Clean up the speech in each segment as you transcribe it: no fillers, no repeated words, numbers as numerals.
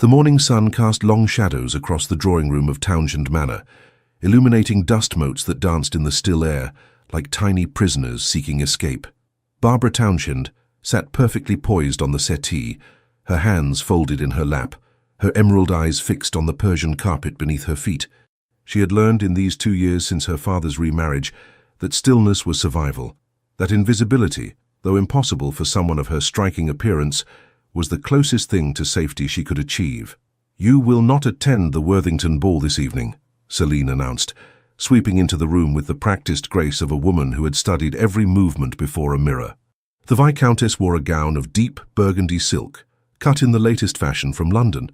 The morning sun cast long shadows across the drawing room of Townshend Manor, illuminating dust motes that danced in the still air like tiny prisoners seeking escape. Barbara Townshend sat perfectly poised on the settee, her hands folded in her lap, her emerald eyes fixed on the Persian carpet beneath her feet. She had learned in these 2 years since her father's remarriage that stillness was survival, that invisibility, though impossible for someone of her striking appearance, was the closest thing to safety she could achieve. "You will not attend the Worthington ball this evening," Celine announced, sweeping into the room with the practiced grace of a woman who had studied every movement before a mirror. The Viscountess wore a gown of deep burgundy silk, cut in the latest fashion from London,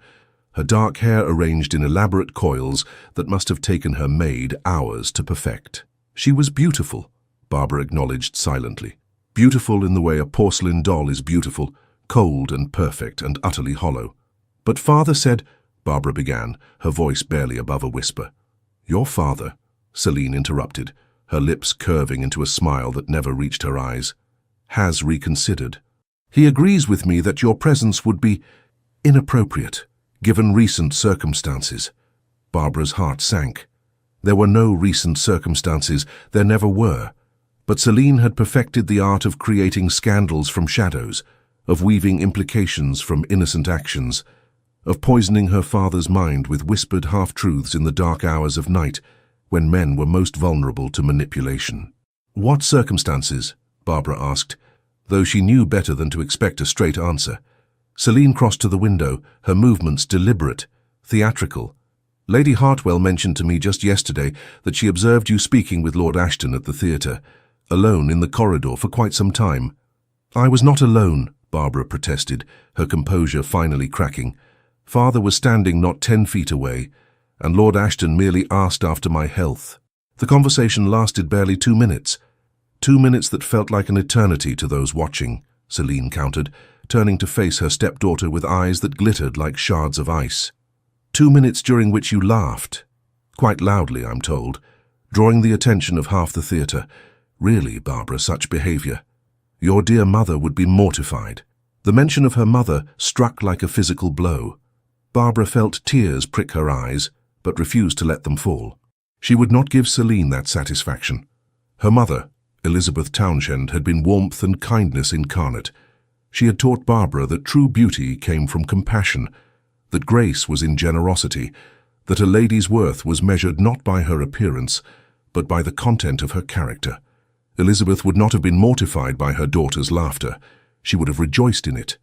her dark hair arranged in elaborate coils that must have taken her maid hours to perfect. She was beautiful, Barbara acknowledged silently. Beautiful in the way a porcelain doll is beautiful, cold and perfect and utterly hollow. "But father said," Barbara began, her voice barely above a whisper. "Your father," Celine interrupted, her lips curving into a smile that never reached her eyes, "has reconsidered. He agrees with me that your presence would be inappropriate, given recent circumstances." Barbara's heart sank. There were no recent circumstances, there never were. But Celine had perfected the art of creating scandals from shadows, of weaving implications from innocent actions, of poisoning her father's mind with whispered half-truths in the dark hours of night, when men were most vulnerable to manipulation. "What circumstances?" Barbara asked, though she knew better than to expect a straight answer. Celine crossed to the window, her movements deliberate, theatrical. "Lady Hartwell mentioned to me just yesterday that she observed you speaking with Lord Ashton at the theatre, alone in the corridor for quite some time." "I was not alone," Barbara protested, her composure finally cracking. "Father was standing not 10 feet away, and Lord Ashton merely asked after my health. The conversation lasted barely 2 minutes. 2 minutes that felt like an eternity to those watching," Celine countered, turning to face her stepdaughter with eyes that glittered like shards of ice. "2 minutes during which you laughed. Quite loudly, I'm told, drawing the attention of half the theatre. Really, Barbara, such behavior. Your dear mother would be mortified." The mention of her mother struck like a physical blow. Barbara felt tears prick her eyes, but refused to let them fall. She would not give Celine that satisfaction. Her mother, Elizabeth Townshend, had been warmth and kindness incarnate. She had taught Barbara that true beauty came from compassion, that grace was in generosity, that a lady's worth was measured not by her appearance, but by the content of her character. Elizabeth would not have been mortified by her daughter's laughter. She would have rejoiced in it.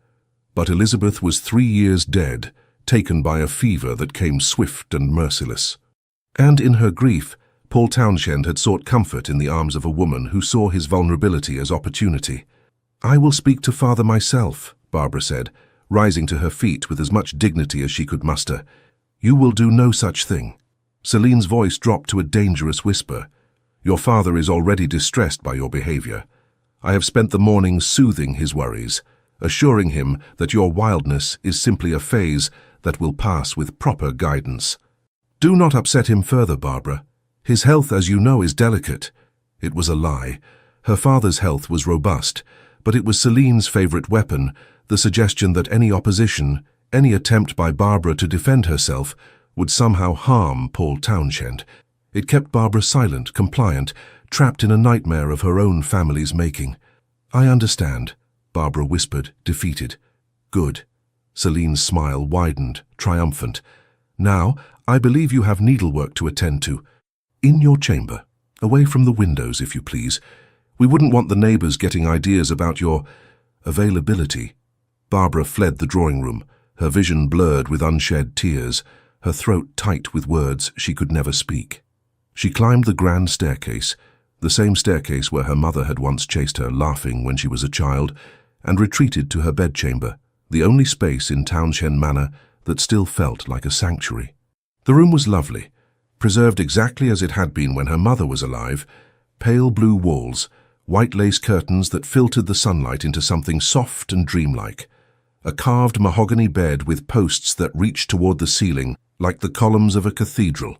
But Elizabeth was 3 years dead, taken by a fever that came swift and merciless. And in her grief, Paul Townshend had sought comfort in the arms of a woman who saw his vulnerability as opportunity. "I will speak to father myself," Barbara said, rising to her feet with as much dignity as she could muster. "You will do no such thing." Celine's voice dropped to a dangerous whisper. "Your father is already distressed by your behavior. I have spent the morning soothing his worries, assuring him that your wildness is simply a phase that will pass with proper guidance. Do not upset him further, Barbara. His health, as you know, is delicate." It was a lie. Her father's health was robust, but it was Celine's favorite weapon, the suggestion that any opposition, any attempt by Barbara to defend herself, would somehow harm Paul Townshend. It kept Barbara silent, compliant, trapped in a nightmare of her own family's making. "I understand," Barbara whispered, defeated. "Good." Celine's smile widened, triumphant. "Now, I believe you have needlework to attend to. In your chamber, away from the windows, if you please. We wouldn't want the neighbors getting ideas about your availability." Barbara fled the drawing room, her vision blurred with unshed tears, her throat tight with words she could never speak. She climbed the grand staircase, the same staircase where her mother had once chased her laughing when she was a child, and retreated to her bedchamber, the only space in Townshend Manor that still felt like a sanctuary. The room was lovely, preserved exactly as it had been when her mother was alive, pale blue walls, white lace curtains that filtered the sunlight into something soft and dreamlike, a carved mahogany bed with posts that reached toward the ceiling like the columns of a cathedral.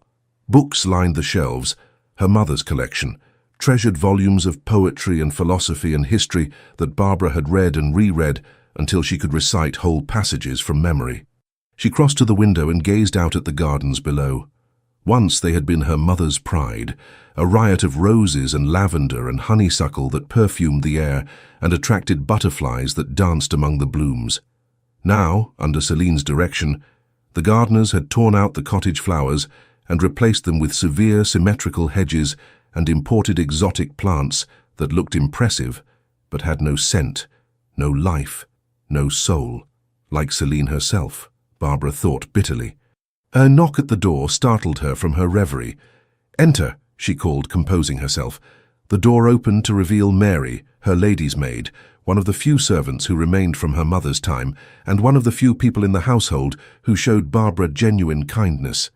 Books lined the shelves, her mother's collection, treasured volumes of poetry and philosophy and history that Barbara had read and reread until she could recite whole passages from memory. She crossed to the window and gazed out at the gardens below. Once they had been her mother's pride, a riot of roses and lavender and honeysuckle that perfumed the air and attracted butterflies that danced among the blooms. Now, under Celine's direction, the gardeners had torn out the cottage flowers and replaced them with severe symmetrical hedges and imported exotic plants that looked impressive but had no scent, no life, no soul. Like Celine herself, Barbara thought bitterly. A knock at the door startled her from her reverie. "Enter," she called, composing herself. The door opened to reveal Mary, her lady's maid, one of the few servants who remained from her mother's time, and one of the few people in the household who showed Barbara genuine kindness.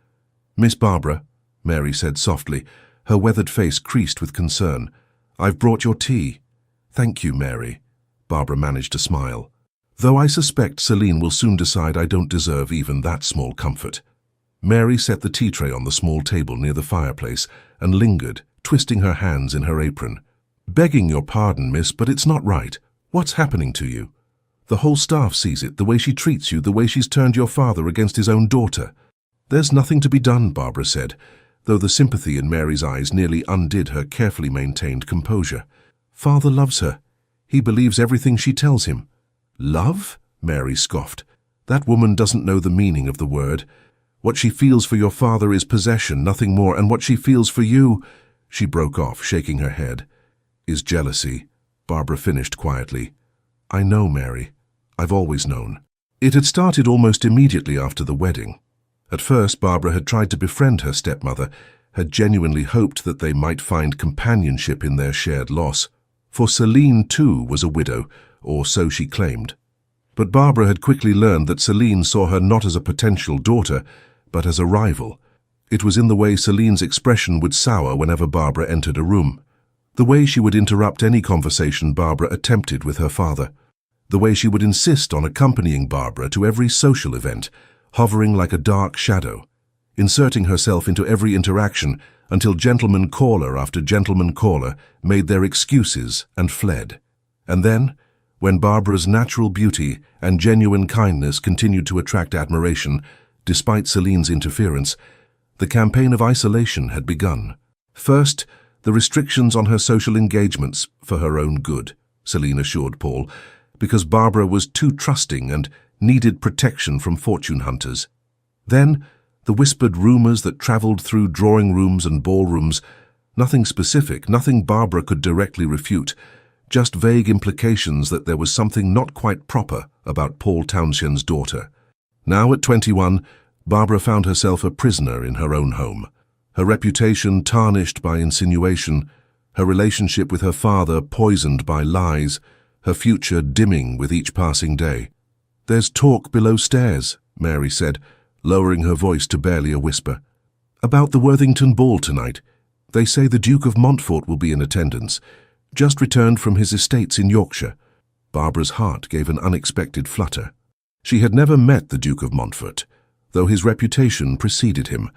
"Miss Barbara," Mary said softly, her weathered face creased with concern. "I've brought your tea." "Thank you, Mary." Barbara managed to smile. "Though I suspect Celine will soon decide I don't deserve even that small comfort." Mary set the tea tray on the small table near the fireplace and lingered, twisting her hands in her apron. "Begging your pardon, miss, but it's not right. What's happening to you? The whole staff sees it, the way she treats you, the way she's turned your father against his own daughter." "There's nothing to be done," Barbara said, though the sympathy in Mary's eyes nearly undid her carefully maintained composure. "Father loves her. He believes everything she tells him." "Love?" Mary scoffed. "That woman doesn't know the meaning of the word. What she feels for your father is possession, nothing more, and what she feels for you—" She broke off, shaking her head. "Is jealousy," Barbara finished quietly. "I know, Mary. I've always known." It had started almost immediately after the wedding. At first, Barbara had tried to befriend her stepmother, had genuinely hoped that they might find companionship in their shared loss. For Celine, too, was a widow, or so she claimed. But Barbara had quickly learned that Celine saw her not as a potential daughter, but as a rival. It was in the way Celine's expression would sour whenever Barbara entered a room, the way she would interrupt any conversation Barbara attempted with her father, the way she would insist on accompanying Barbara to every social event, hovering like a dark shadow, inserting herself into every interaction until gentleman caller after gentleman caller made their excuses and fled. And then, when Barbara's natural beauty and genuine kindness continued to attract admiration, despite Celine's interference, the campaign of isolation had begun. First, the restrictions on her social engagements for her own good, Celine assured Paul, because Barbara was too trusting and needed protection from fortune hunters. Then, the whispered rumors that traveled through drawing rooms and ballrooms, nothing specific, nothing Barbara could directly refute, just vague implications that there was something not quite proper about Paul Townshend's daughter. Now at 21, Barbara found herself a prisoner in her own home, her reputation tarnished by insinuation, her relationship with her father poisoned by lies, her future dimming with each passing day. "There's talk below stairs," Mary said, lowering her voice to barely a whisper. "About the Worthington ball tonight. They say the Duke of Montfort will be in attendance, just returned from his estates in Yorkshire." Barbara's heart gave an unexpected flutter. She had never met the Duke of Montfort, though his reputation preceded him.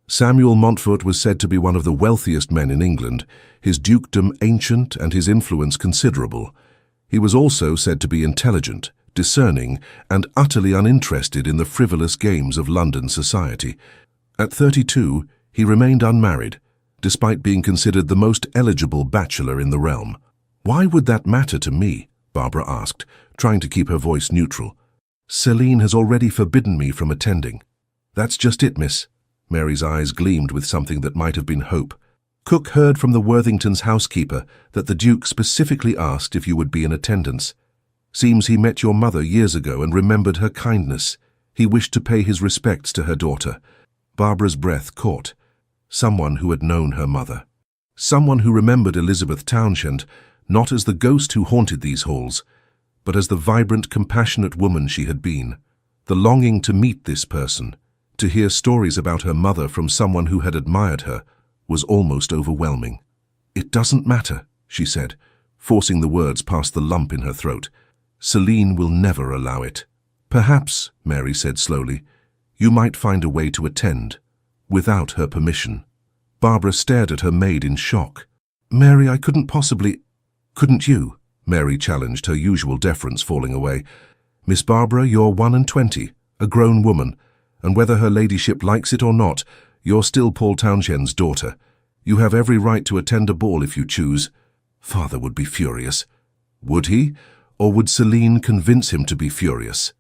Samuel Montfort was said to be one of the wealthiest men in England, his dukedom ancient and his influence considerable. He was also said to be intelligent, discerning, and utterly uninterested in the frivolous games of London society. At 32, he remained unmarried, despite being considered the most eligible bachelor in the realm. "Why would that matter to me?" Barbara asked, trying to keep her voice neutral. "Celine has already forbidden me from attending." "That's just it, miss." Mary's eyes gleamed with something that might have been hope. "Cook heard from the Worthingtons' housekeeper that the Duke specifically asked if you would be in attendance. Seems he met your mother years ago and remembered her kindness. He wished to pay his respects to her daughter." Barbara's breath caught. Someone who had known her mother. Someone who remembered Elizabeth Townshend, not as the ghost who haunted these halls, but as the vibrant, compassionate woman she had been. The longing to meet this person, to hear stories about her mother from someone who had admired her, was almost overwhelming. "It doesn't matter," she said, forcing the words past the lump in her throat. "Celine will never allow it." "Perhaps," Mary said slowly, "you might find a way to attend, without her permission." Barbara stared at her maid in shock. "Mary, I couldn't possibly—" "Couldn't you?" Mary challenged, her usual deference falling away. "Miss Barbara, you're 21. a grown woman, and whether her ladyship likes it or not, you're still Paul Townshend's daughter. You have every right to attend a ball if you choose. Father would be furious. Would he? Or would Celine convince him to be furious?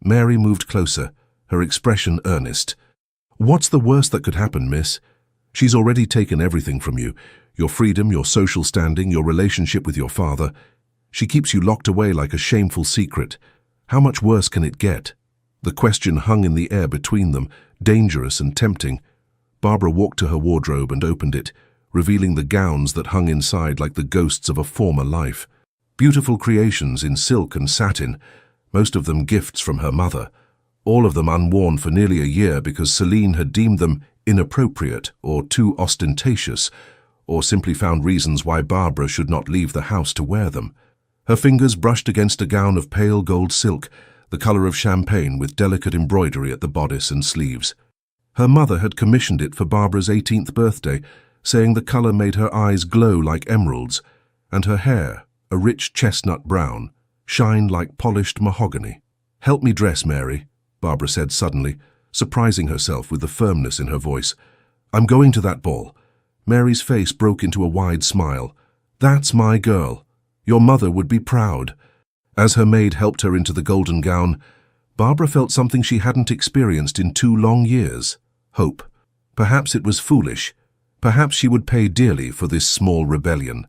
Mary moved closer, her expression earnest. What's the worst that could happen, miss? She's already taken everything from you. Your freedom, your social standing, your relationship with your father. She keeps you locked away like a shameful secret. How much worse can it get? The question hung in the air between them, dangerous and tempting. Barbara walked to her wardrobe and opened it, revealing the gowns that hung inside like the ghosts of a former life. Beautiful creations in silk and satin, most of them gifts from her mother, all of them unworn for nearly a year because Celine had deemed them inappropriate or too ostentatious, or simply found reasons why Barbara should not leave the house to wear them. Her fingers brushed against a gown of pale gold silk, the color of champagne with delicate embroidery at the bodice and sleeves. Her mother had commissioned it for Barbara's 18th birthday, saying the color made her eyes glow like emeralds, and her hair, a rich chestnut brown, shined like polished mahogany. "Help me dress, Mary," Barbara said suddenly, surprising herself with the firmness in her voice. "I'm going to that ball." Mary's face broke into a wide smile. "That's my girl. Your mother would be proud." As her maid helped her into the golden gown, Barbara felt something she hadn't experienced in 2 long years. Hope. Perhaps it was foolish. Perhaps she would pay dearly for this small rebellion.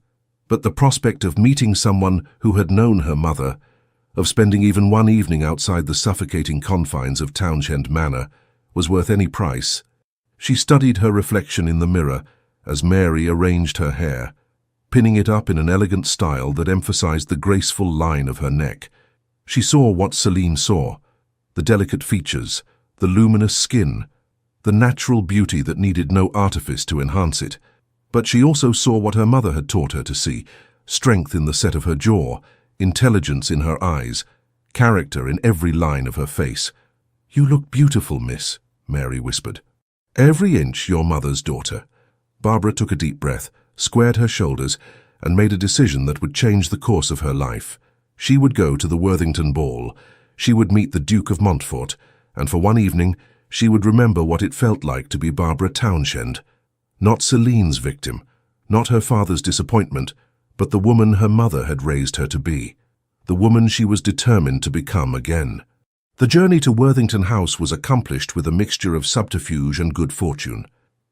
But the prospect of meeting someone who had known her mother, of spending even one evening outside the suffocating confines of Townshend Manor, was worth any price. She studied her reflection in the mirror as Mary arranged her hair, pinning it up in an elegant style that emphasized the graceful line of her neck. She saw what Celine saw, the delicate features, the luminous skin, the natural beauty that needed no artifice to enhance it. But she also saw what her mother had taught her to see, strength in the set of her jaw, intelligence in her eyes, character in every line of her face. "You look beautiful, miss," Mary whispered. "Every inch your mother's daughter." Barbara took a deep breath, squared her shoulders, and made a decision that would change the course of her life. She would go to the Worthington Ball. She would meet the Duke of Montfort, and for one evening she would remember what it felt like to be Barbara Townshend. Not Celine's victim, not her father's disappointment, but the woman her mother had raised her to be, the woman she was determined to become again. The journey to Worthington House was accomplished with a mixture of subterfuge and good fortune.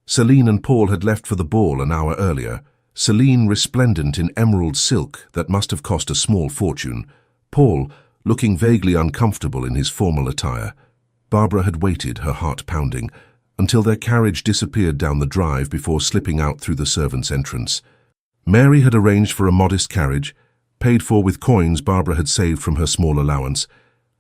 Celine and Paul had left for the ball an hour earlier, Celine resplendent in emerald silk that must have cost a small fortune, Paul looking vaguely uncomfortable in his formal attire. Barbara had waited, her heart pounding, until their carriage disappeared down the drive before slipping out through the servants' entrance. Mary had arranged for a modest carriage, paid for with coins Barbara had saved from her small allowance,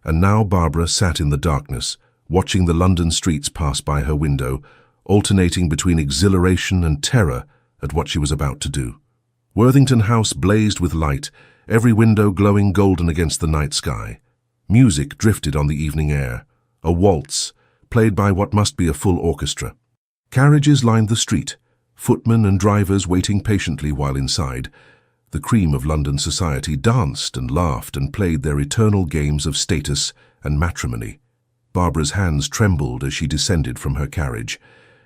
and now Barbara sat in the darkness, watching the London streets pass by her window, alternating between exhilaration and terror at what she was about to do. Worthington House blazed with light, every window glowing golden against the night sky. Music drifted on the evening air, a waltz, played by what must be a full orchestra. Carriages lined the street, footmen and drivers waiting patiently while inside. The cream of London society danced and laughed and played their eternal games of status and matrimony. Barbara's hands trembled as she descended from her carriage.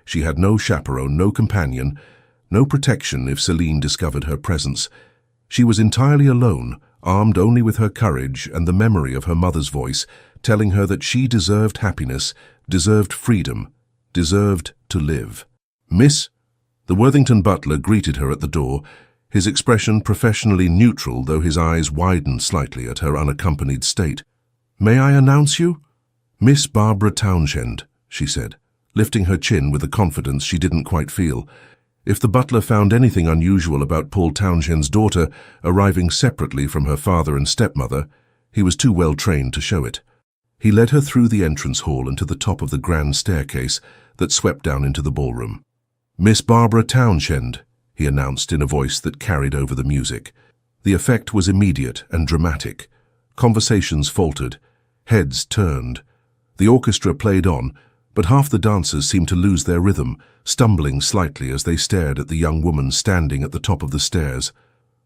She had no chaperone, no companion, no protection if Celine discovered her presence. She was entirely alone, armed only with her courage and the memory of her mother's voice, telling her that she deserved happiness, deserved freedom, deserved to live. "Miss?" The Worthington butler greeted her at the door, his expression professionally neutral, though his eyes widened slightly at her unaccompanied state. "May I announce you?" "Miss Barbara Townshend," she said, lifting her chin with a confidence she didn't quite feel. If the butler found anything unusual about Paul Townshend's daughter arriving separately from her father and stepmother, he was too well trained to show it. He led her through the entrance hall and to the top of the grand staircase that swept down into the ballroom. "Miss Barbara Townshend," he announced in a voice that carried over the music. The effect was immediate and dramatic. Conversations faltered, heads turned. The orchestra played on, but half the dancers seemed to lose their rhythm, stumbling slightly as they stared at the young woman standing at the top of the stairs.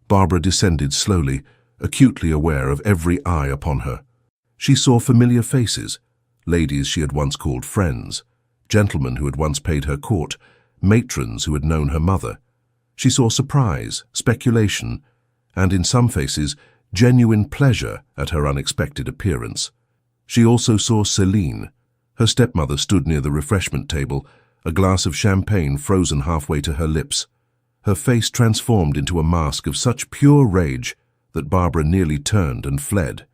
Barbara descended slowly, acutely aware of every eye upon her. She saw familiar faces, ladies she had once called friends, gentlemen who had once paid her court, matrons who had known her mother. She saw surprise, speculation, and in some faces, genuine pleasure at her unexpected appearance. She also saw Celine. Her stepmother stood near the refreshment table, a glass of champagne frozen halfway to her lips. Her face transformed into a mask of such pure rage that Barbara nearly turned and fled.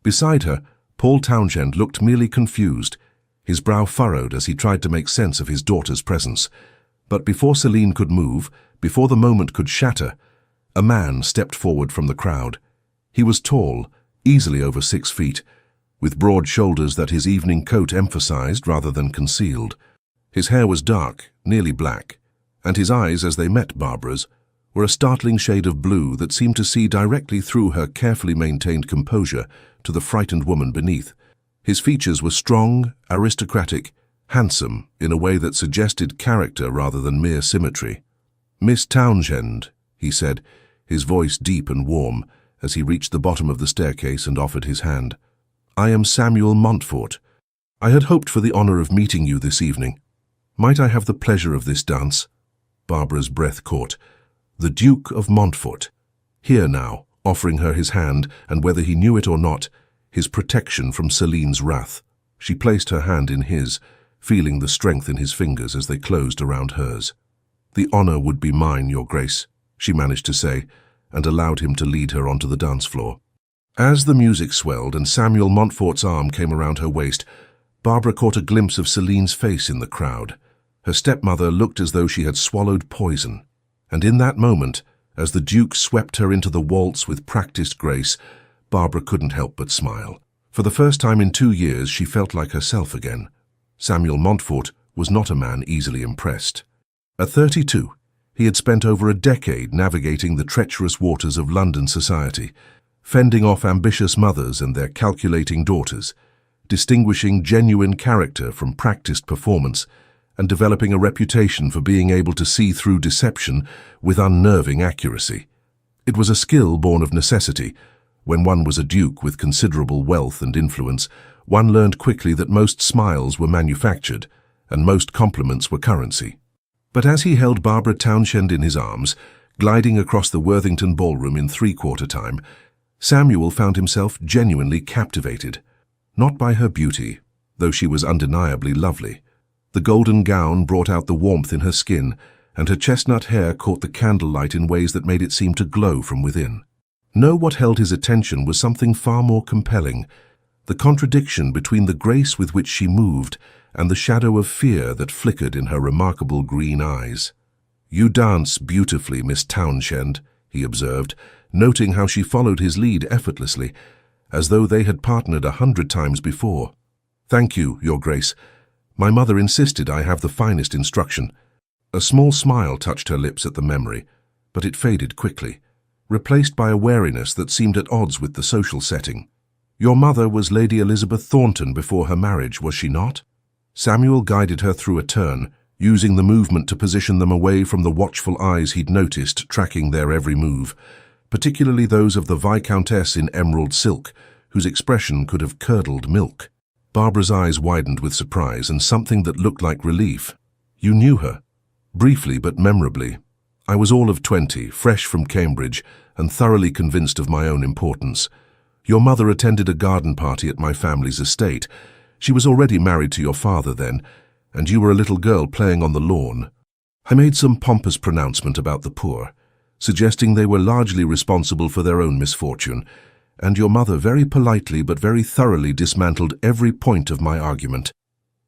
Beside her, Paul Townshend looked merely confused, his brow furrowed as he tried to make sense of his daughter's presence. But before Celine could move, before the moment could shatter, a man stepped forward from the crowd. He was tall, easily over 6 feet, with broad shoulders that his evening coat emphasized rather than concealed. His hair was dark, nearly black, and his eyes, as they met Barbara's, were a startling shade of blue that seemed to see directly through her carefully maintained composure to the frightened woman beneath. His features were strong, aristocratic, handsome in a way that suggested character rather than mere symmetry. "Miss Townshend," he said, his voice deep and warm, as he reached the bottom of the staircase and offered his hand. "I am Samuel Montfort. I had hoped for the honor of meeting you this evening. Might I have the pleasure of this dance?" Barbara's breath caught. The Duke of Montfort, here now, offering her his hand, and whether he knew it or not, his protection from Celine's wrath. She placed her hand in his, feeling the strength in his fingers as they closed around hers. "The honor would be mine, Your Grace," she managed to say, and allowed him to lead her onto the dance floor. As the music swelled and Samuel Montfort's arm came around her waist, Barbara caught a glimpse of Celine's face in the crowd. Her stepmother looked as though she had swallowed poison. And in that moment, as the Duke swept her into the waltz with practiced grace, Barbara couldn't help but smile. For the first time in 2 years, she felt like herself again. Samuel Montfort was not a man easily impressed. At 32, he had spent over a decade navigating the treacherous waters of London society, fending off ambitious mothers and their calculating daughters, distinguishing genuine character from practiced performance, and developing a reputation for being able to see through deception with unnerving accuracy. It was a skill born of necessity. When one was a duke with considerable wealth and influence, one learned quickly that most smiles were manufactured, and most compliments were currency. But as he held Barbara Townshend in his arms, gliding across the Worthington Ballroom in 3/4 time, Samuel found himself genuinely captivated. Not by her beauty, though she was undeniably lovely. The golden gown brought out the warmth in her skin, and her chestnut hair caught the candlelight in ways that made it seem to glow from within. No, what held his attention was something far more compelling, the contradiction between the grace with which she moved and the shadow of fear that flickered in her remarkable green eyes. "You dance beautifully, Miss Townshend," he observed, noting how she followed his lead effortlessly, as though they had partnered 100 times before. "Thank you, Your Grace. My mother insisted I have the finest instruction." A small smile touched her lips at the memory, but it faded quickly, replaced by a wariness that seemed at odds with the social setting. "Your mother was Lady Elizabeth Thornton before her marriage, was she not?" Samuel guided her through a turn, using the movement to position them away from the watchful eyes he'd noticed tracking their every move, particularly those of the Viscountess in emerald silk, whose expression could have curdled milk. Barbara's eyes widened with surprise and something that looked like relief. "You knew her?" "Briefly but memorably. I was all of 20, fresh from Cambridge, and thoroughly convinced of my own importance. Your mother attended a garden party at my family's estate. She was already married to your father then, and you were a little girl playing on the lawn. I made some pompous pronouncement about the poor, suggesting they were largely responsible for their own misfortune, and your mother very politely but very thoroughly dismantled every point of my argument."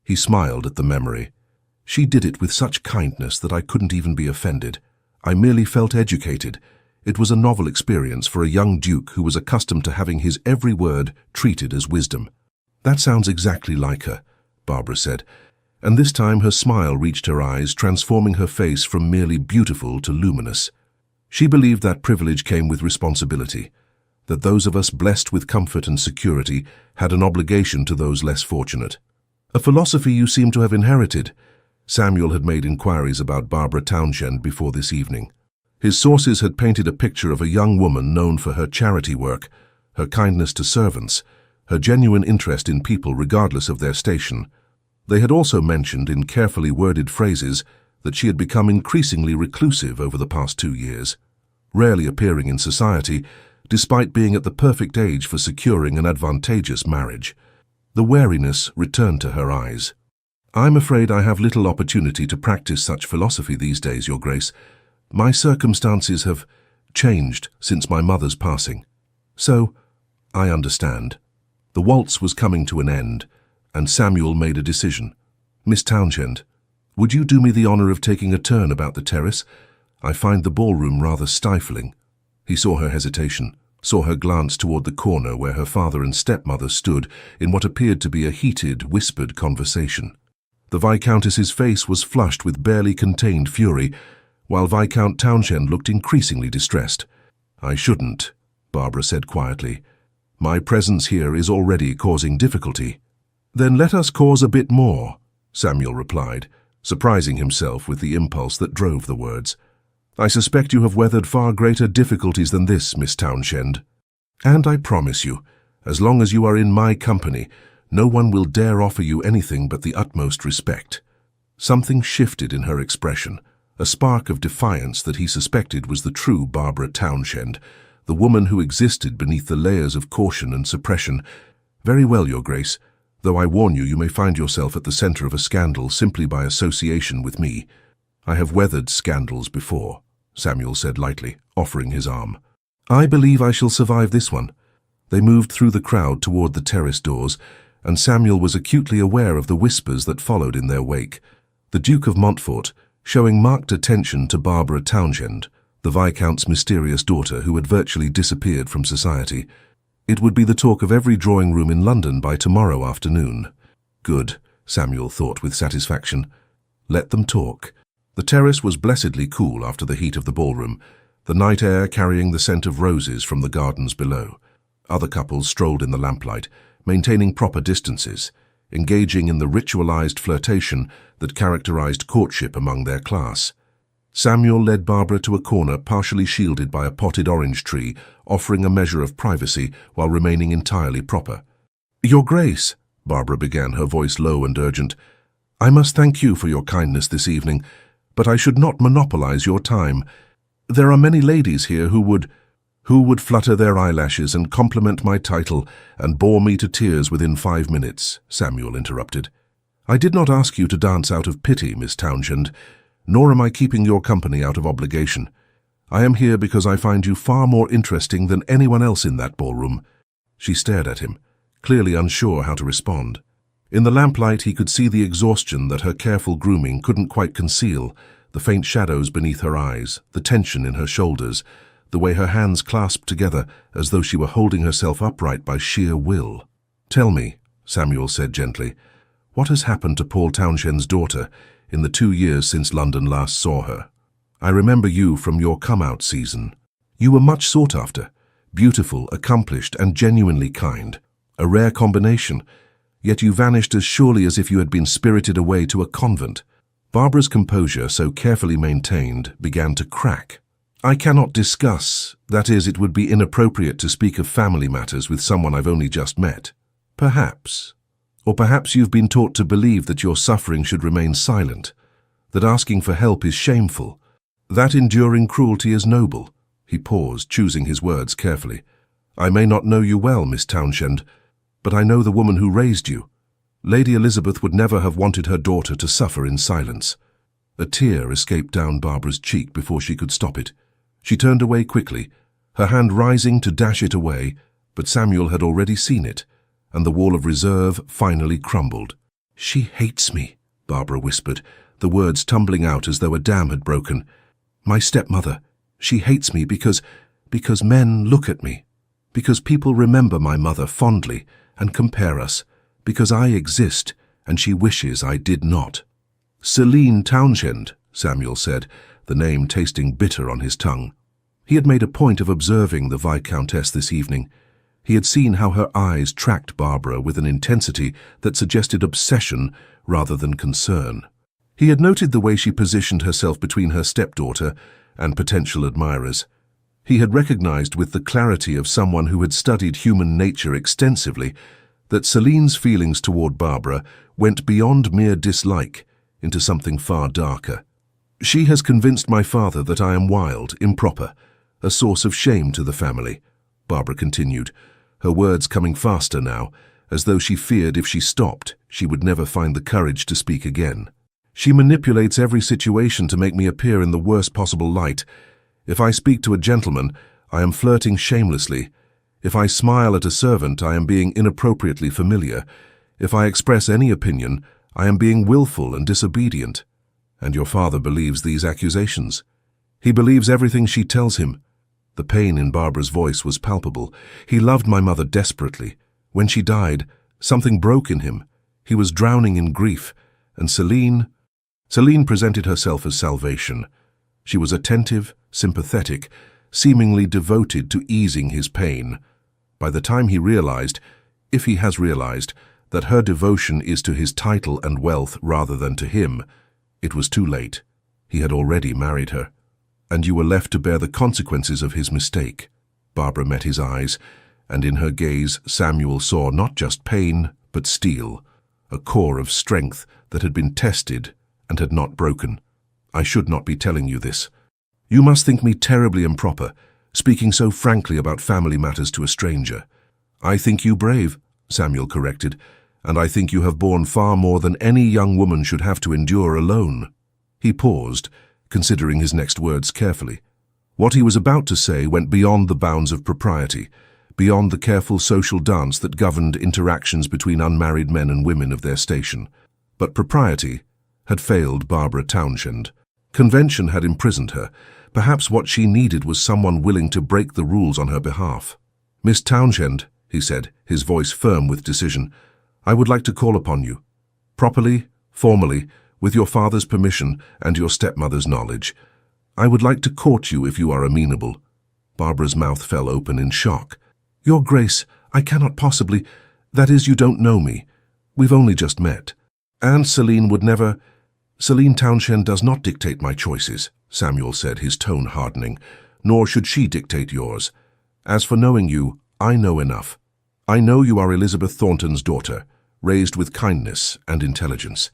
He smiled at the memory. "She did it with such kindness that I couldn't even be offended. I merely felt educated. It was a novel experience for a young duke who was accustomed to having his every word treated as wisdom." "That sounds exactly like her," Barbara said, and this time her smile reached her eyes, transforming her face from merely beautiful to luminous. She believed that privilege came with responsibility, that those of us blessed with comfort and security had an obligation to those less fortunate. "A philosophy you seem to have inherited." Samuel had made inquiries about Barbara Townshend before this evening. His sources had painted a picture of a young woman known for her charity work, her kindness to servants, her genuine interest in people regardless of their station. They had also mentioned in carefully worded phrases that she had become increasingly reclusive over the past 2 years, rarely appearing in society, despite being at the perfect age for securing an advantageous marriage. The wariness returned to her eyes. "I'm afraid I have little opportunity to practice such philosophy these days, Your Grace. My circumstances have changed since my mother's passing. So, I understand." The waltz was coming to an end, and Samuel made a decision. "Miss Townshend, would you do me the honor of taking a turn about the terrace? I find the ballroom rather stifling." He saw her hesitation, saw her glance toward the corner where her father and stepmother stood in what appeared to be a heated, whispered conversation. The Viscountess's face was flushed with barely contained fury, while Viscount Townshend looked increasingly distressed. "I shouldn't," Barbara said quietly. "My presence here is already causing difficulty." "Then let us cause a bit more," Samuel replied, surprising himself with the impulse that drove the words. "I suspect you have weathered far greater difficulties than this, Miss Townshend. And I promise you, as long as you are in my company, no one will dare offer you anything but the utmost respect." Something shifted in her expression, a spark of defiance that he suspected was the true Barbara Townshend, the woman who existed beneath the layers of caution and suppression. "Very well, Your Grace, though I warn you, you may find yourself at the center of a scandal simply by association with me. I have weathered scandals before," Samuel said lightly, offering his arm. "I believe I shall survive this one." They moved through the crowd toward the terrace doors, and Samuel was acutely aware of the whispers that followed in their wake. The Duke of Montfort, showing marked attention to Barbara Townshend, the Viscount's mysterious daughter who had virtually disappeared from society. It would be the talk of every drawing room in London by tomorrow afternoon. Good, Samuel thought with satisfaction. Let them talk. The terrace was blessedly cool after the heat of the ballroom, the night air carrying the scent of roses from the gardens below. Other couples strolled in the lamplight, maintaining proper distances, engaging in the ritualized flirtation that characterized courtship among their class. Samuel led Barbara to a corner partially shielded by a potted orange tree, offering a measure of privacy while remaining entirely proper. "Your Grace," Barbara began, her voice low and urgent, "I must thank you for your kindness this evening, but I should not monopolize your time. There are many ladies here who would flutter their eyelashes and compliment my title and bore me to tears within 5 minutes," Samuel interrupted. "I did not ask you to dance out of pity, Miss Townshend, nor am I keeping your company out of obligation. I am here because I find you far more interesting than anyone else in that ballroom." She stared at him, clearly unsure how to respond. In the lamplight he could see the exhaustion that her careful grooming couldn't quite conceal, the faint shadows beneath her eyes, the tension in her shoulders, the way her hands clasped together as though she were holding herself upright by sheer will. "Tell me," Samuel said gently, "what has happened to Paul Townshend's daughter in the 2 years since London last saw her? I remember you from your come-out season. You were much sought after, beautiful, accomplished, and genuinely kind. A rare combination, yet you vanished as surely as if you had been spirited away to a convent." Barbara's composure, so carefully maintained, began to crack. "I cannot discuss, that is, it would be inappropriate to speak of family matters with someone I've only just met. Perhaps. Or perhaps you've been taught to believe that your suffering should remain silent, that asking for help is shameful, that enduring cruelty is noble." He paused, choosing his words carefully. "I may not know you well, Miss Townshend, but I know the woman who raised you. Lady Elizabeth would never have wanted her daughter to suffer in silence." A tear escaped down Barbara's cheek before she could stop it. She turned away quickly, her hand rising to dash it away, but Samuel had already seen it, and the wall of reserve finally crumbled. "She hates me," Barbara whispered, the words tumbling out as though a dam had broken. "My stepmother. She hates me because men look at me, because people remember my mother fondly and compare us, because I exist and she wishes I did not." "Celine Townshend," Samuel said, the name tasting bitter on his tongue. He had made a point of observing the Viscountess this evening. He had seen how her eyes tracked Barbara with an intensity that suggested obsession rather than concern. He had noted the way she positioned herself between her stepdaughter and potential admirers. He had recognized with the clarity of someone who had studied human nature extensively that Celine's feelings toward Barbara went beyond mere dislike into something far darker. She has convinced my father that I am wild, improper, a source of shame to the family, Barbara continued, her words coming faster now, as though she feared if she stopped, she would never find the courage to speak again. She manipulates every situation to make me appear in the worst possible light. If I speak to a gentleman, I am flirting shamelessly. If I smile at a servant, I am being inappropriately familiar. If I express any opinion, I am being willful and disobedient. And your father believes these accusations. He believes everything she tells him. The pain in Barbara's voice was palpable. He loved my mother desperately. When she died, something broke in him. He was drowning in grief. And Celine presented herself as salvation. She was attentive, sympathetic, seemingly devoted to easing his pain. By the time he realized, if he has realized, that her devotion is to his title and wealth rather than to him, it was too late. He had already married her. And you were left to bear the consequences of his mistake. Barbara met his eyes, and in her gaze Samuel saw not just pain, but steel, a core of strength that had been tested and had not broken. I should not be telling you this. You must think me terribly improper, speaking so frankly about family matters to a stranger. I think you brave, Samuel corrected, and I think you have borne far more than any young woman should have to endure alone. He paused, considering his next words carefully. What he was about to say went beyond the bounds of propriety, beyond the careful social dance that governed interactions between unmarried men and women of their station. But propriety had failed Barbara Townshend. Convention had imprisoned her. Perhaps what she needed was someone willing to break the rules on her behalf. Miss Townshend, he said, his voice firm with decision, I would like to call upon you. Properly, formally, with your father's permission and your stepmother's knowledge. I would like to court you if you are amenable. Barbara's mouth fell open in shock. Your Grace, I cannot possibly. That is, you don't know me. We've only just met. And Celine would never. Celine Townshend does not dictate my choices, Samuel said, his tone hardening, nor should she dictate yours. As for knowing you, I know enough. I know you are Elizabeth Thornton's daughter, raised with kindness and intelligence.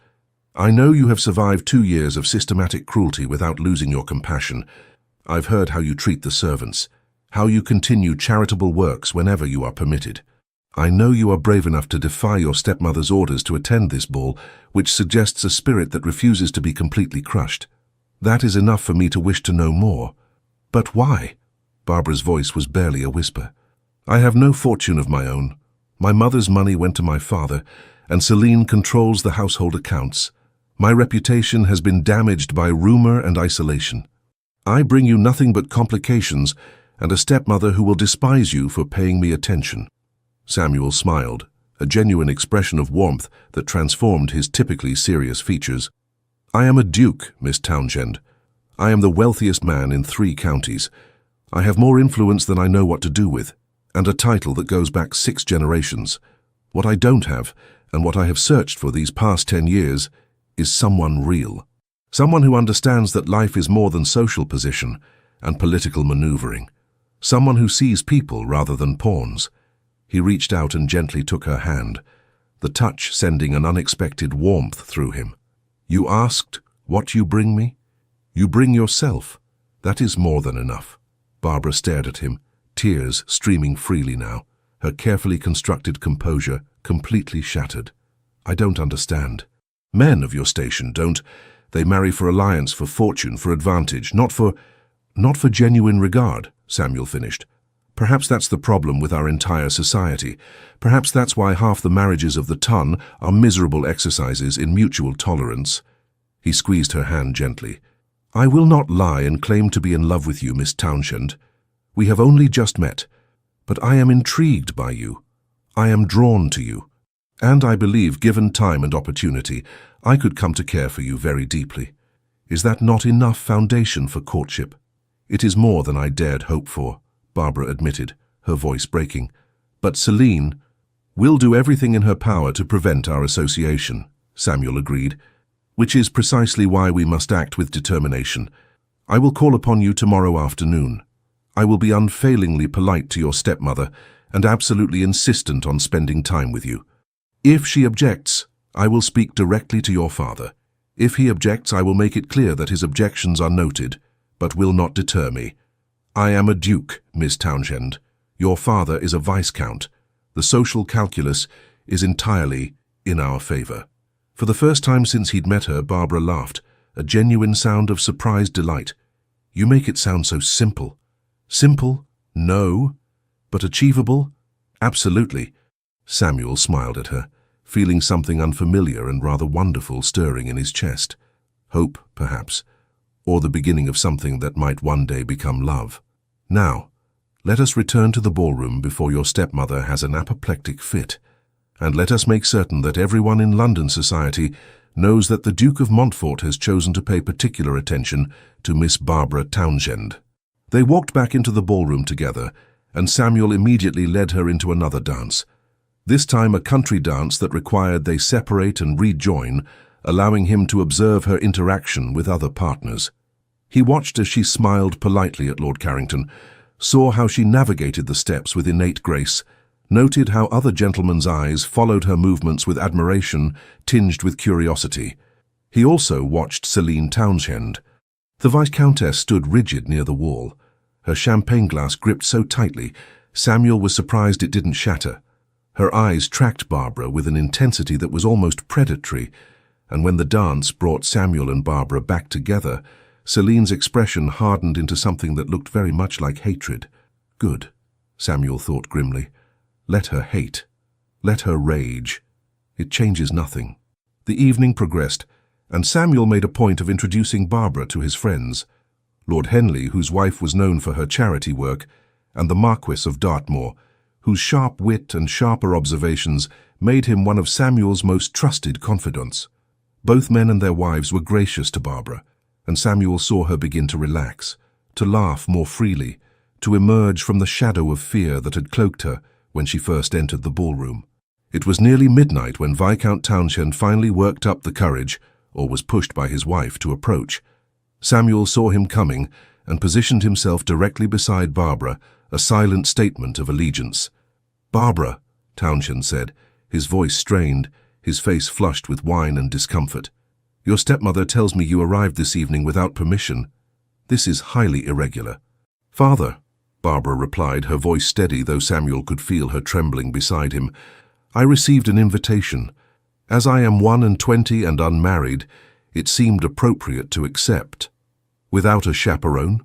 I know you have survived 2 years of systematic cruelty without losing your compassion. I've heard how you treat the servants, how you continue charitable works whenever you are permitted. I know you are brave enough to defy your stepmother's orders to attend this ball, which suggests a spirit that refuses to be completely crushed. That is enough for me to wish to know more. But why? Barbara's voice was barely a whisper. I have no fortune of my own. My mother's money went to my father, and Celine controls the household accounts. My reputation has been damaged by rumor and isolation. I bring you nothing but complications and a stepmother who will despise you for paying me attention. Samuel smiled, a genuine expression of warmth that transformed his typically serious features. I am a duke, Miss Townshend. I am the wealthiest man in 3 counties. I have more influence than I know what to do with, and a title that goes back 6 generations. What I don't have, and what I have searched for these past 10 years, is someone real. Someone who understands that life is more than social position and political maneuvering. Someone who sees people rather than pawns. He reached out and gently took her hand, the touch sending an unexpected warmth through him. You asked, what you bring me? You bring yourself. That is more than enough. Barbara stared at him, tears streaming freely now, her carefully constructed composure completely shattered. I don't understand. Men of your station don't. They marry for alliance, for fortune, for advantage, not for genuine regard, Samuel finished. Perhaps that's the problem with our entire society. Perhaps that's why half the marriages of the ton are miserable exercises in mutual tolerance. He squeezed her hand gently. I will not lie and claim to be in love with you, Miss Townshend. We have only just met, but I am intrigued by you. I am drawn to you. And I believe, given time and opportunity, I could come to care for you very deeply. Is that not enough foundation for courtship? It is more than I dared hope for, Barbara admitted, her voice breaking. But Celine will do everything in her power to prevent our association, Samuel agreed, which is precisely why we must act with determination. I will call upon you tomorrow afternoon. I will be unfailingly polite to your stepmother, and absolutely insistent on spending time with you. If she objects, I will speak directly to your father. If he objects, I will make it clear that his objections are noted, but will not deter me. I am a duke, Miss Townshend. Your father is a viscount. The social calculus is entirely in our favor." For the first time since he'd met her, Barbara laughed, a genuine sound of surprised delight. "You make it sound so simple." "Simple? No. But achievable? Absolutely." Samuel smiled at her, feeling something unfamiliar and rather wonderful stirring in his chest. Hope, perhaps, or the beginning of something that might one day become love. "Now, let us return to the ballroom before your stepmother has an apoplectic fit, and let us make certain that everyone in London society knows that the Duke of Montfort has chosen to pay particular attention to Miss Barbara Townshend." They walked back into the ballroom together, and Samuel immediately led her into another dance. This time a country dance that required they separate and rejoin, allowing him to observe her interaction with other partners. He watched as she smiled politely at Lord Carrington, saw how she navigated the steps with innate grace, noted how other gentlemen's eyes followed her movements with admiration tinged with curiosity. He also watched Celine Townshend. The Viscountess stood rigid near the wall, her champagne glass gripped so tightly, Samuel was surprised it didn't shatter. Her eyes tracked Barbara with an intensity that was almost predatory, and when the dance brought Samuel and Barbara back together, Celine's expression hardened into something that looked very much like hatred. Good, Samuel thought grimly. Let her hate. Let her rage. It changes nothing. The evening progressed, and Samuel made a point of introducing Barbara to his friends. Lord Henley, whose wife was known for her charity work, and the Marquis of Dartmoor, whose sharp wit and sharper observations made him one of Samuel's most trusted confidants. Both men and their wives were gracious to Barbara, and Samuel saw her begin to relax, to laugh more freely, to emerge from the shadow of fear that had cloaked her when she first entered the ballroom. It was nearly midnight when Viscount Townshend finally worked up the courage, or was pushed by his wife, to approach. Samuel saw him coming and positioned himself directly beside Barbara, a silent statement of allegiance. "Barbara," Townshend said, his voice strained, his face flushed with wine and discomfort. "Your stepmother tells me you arrived this evening without permission. This is highly irregular." "Father," Barbara replied, her voice steady though Samuel could feel her trembling beside him, "I received an invitation. As I am 21 and unmarried, it seemed appropriate to accept." "Without a chaperone?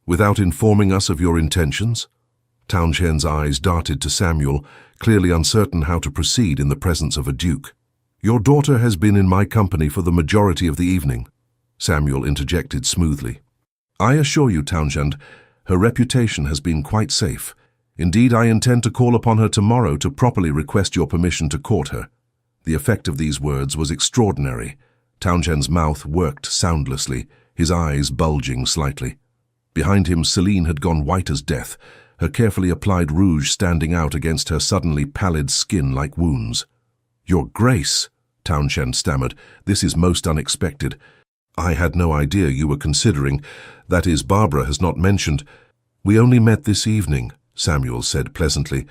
Without informing us of your intentions?" Townshend's eyes darted to Samuel, clearly uncertain how to proceed in the presence of a duke. "Your daughter has been in my company for the majority of the evening," Samuel interjected smoothly. "I assure you, Townshend, her reputation has been quite safe. Indeed, I intend to call upon her tomorrow to properly request your permission to court her." The effect of these words was extraordinary. Townshend's mouth worked soundlessly, his eyes bulging slightly. Behind him, Celine had gone white as death, her carefully applied rouge standing out against her suddenly pallid skin like wounds. "Your Grace," Townshend stammered, "this is most unexpected. I had no idea you were considering. That is, Barbara has not mentioned—" "We only met this evening," Samuel said pleasantly,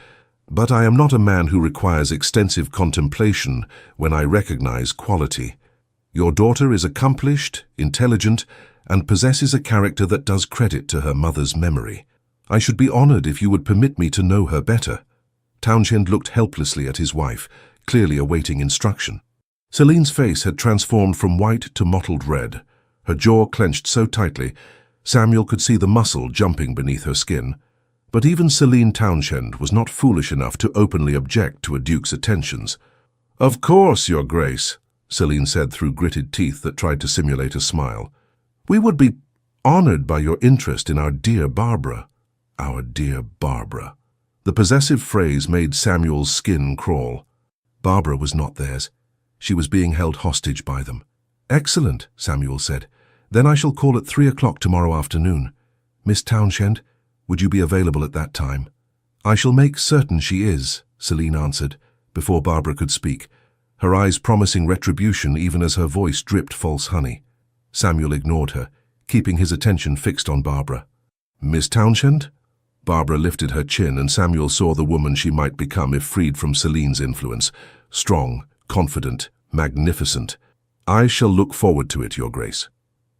"but I am not a man who requires extensive contemplation when I recognize quality. Your daughter is accomplished, intelligent, and possesses a character that does credit to her mother's memory. I should be honored if you would permit me to know her better." Townshend looked helplessly at his wife, clearly awaiting instruction. Celine's face had transformed from white to mottled red, her jaw clenched so tightly Samuel could see the muscle jumping beneath her skin. But even Celine Townshend was not foolish enough to openly object to a duke's attentions. "Of course, Your Grace," Celine said through gritted teeth that tried to simulate a smile. "We would be honored by your interest in our dear Barbara." Our dear Barbara. The possessive phrase made Samuel's skin crawl. Barbara was not theirs. She was being held hostage by them. "Excellent," Samuel said. "Then I shall call at 3 o'clock tomorrow afternoon. Miss Townshend, would you be available at that time?" "I shall make certain she is," Celine answered, before Barbara could speak, her eyes promising retribution even as her voice dripped false honey. Samuel ignored her, keeping his attention fixed on Barbara. "Miss Townshend?" Barbara lifted her chin, and Samuel saw the woman she might become if freed from Celine's influence. Strong, confident, magnificent. "I shall look forward to it, Your Grace."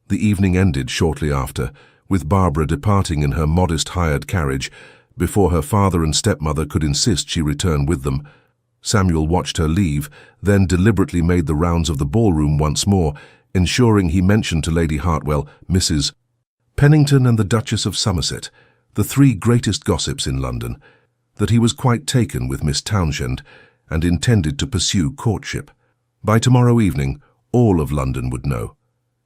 The evening ended shortly after, with Barbara departing in her modest hired carriage before her father and stepmother could insist she return with them. Samuel watched her leave, then deliberately made the rounds of the ballroom once more, ensuring he mentioned to Lady Hartwell, Mrs. Pennington and the Duchess of Somerset, the three greatest gossips in London, that he was quite taken with Miss Townshend and intended to pursue courtship. By tomorrow evening, all of London would know,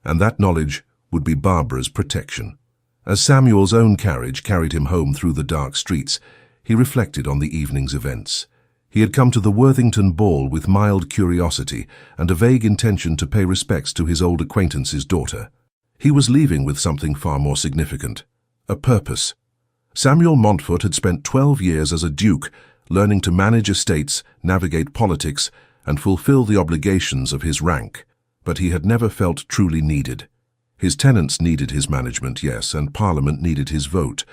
and that knowledge would be Barbara's protection. As Samuel's own carriage carried him home through the dark streets, he reflected on the evening's events. He had come to the Worthington ball with mild curiosity and a vague intention to pay respects to his old acquaintance's daughter. He was leaving with something far more significant, a purpose. Samuel Montfort had spent 12 years as a duke, learning to manage estates, navigate politics, and fulfill the obligations of his rank, but he had never felt truly needed. His tenants needed his management, yes, and Parliament needed his vote,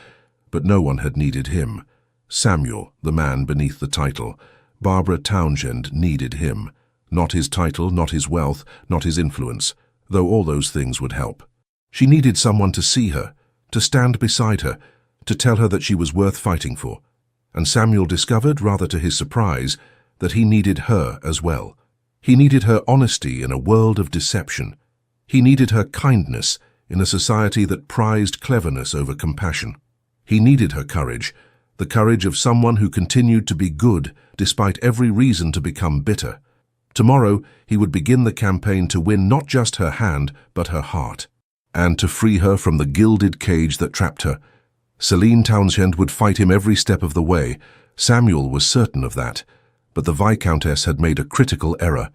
but no one had needed him. Samuel, the man beneath the title, Barbara Townshend, needed him. Not his title, not his wealth, not his influence, though all those things would help. She needed someone to see her, to stand beside her, to tell her that she was worth fighting for. And Samuel discovered, rather to his surprise, that he needed her as well. He needed her honesty in a world of deception. He needed her kindness in a society that prized cleverness over compassion. He needed her courage, the courage of someone who continued to be good despite every reason to become bitter. Tomorrow he would begin the campaign to win not just her hand, but her heart, and to free her from the gilded cage that trapped her. Celine Townshend would fight him every step of the way. Samuel was certain of that, but the Viscountess had made a critical error.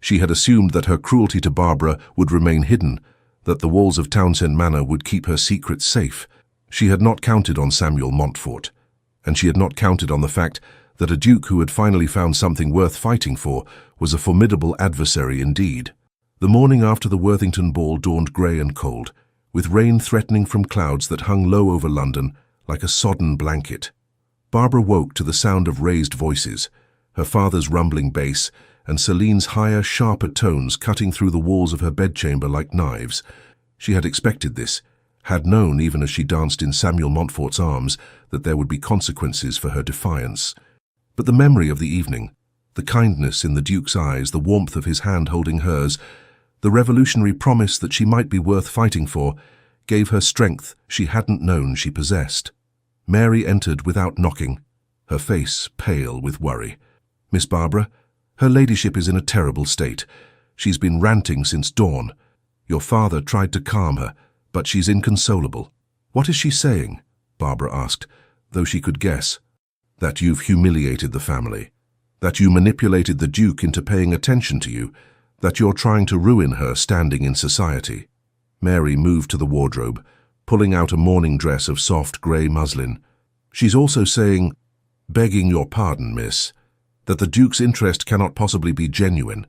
She had assumed that her cruelty to Barbara would remain hidden, that the walls of Townshend Manor would keep her secret safe. She had not counted on Samuel Montfort, and she had not counted on the fact that a duke who had finally found something worth fighting for was a formidable adversary indeed. The morning after the Worthington ball dawned grey and cold, with rain threatening from clouds that hung low over London like a sodden blanket. Barbara woke to the sound of raised voices, her father's rumbling bass, and Celine's higher, sharper tones cutting through the walls of her bedchamber like knives. She had expected this, had known even as she danced in Samuel Montfort's arms that there would be consequences for her defiance. But the memory of the evening, the kindness in the Duke's eyes, the warmth of his hand holding hers, the revolutionary promise that she might be worth fighting for, gave her strength she hadn't known she possessed. Mary entered without knocking, her face pale with worry. "Miss Barbara, her ladyship is in a terrible state. She's been ranting since dawn. Your father tried to calm her, but she's inconsolable." "What is she saying?" Barbara asked, though she could guess. "That you've humiliated the family, that you manipulated the Duke into paying attention to you, that you're trying to ruin her standing in society." Mary moved to the wardrobe, pulling out a morning dress of soft grey muslin. "She's also saying, begging your pardon, miss, that the Duke's interest cannot possibly be genuine,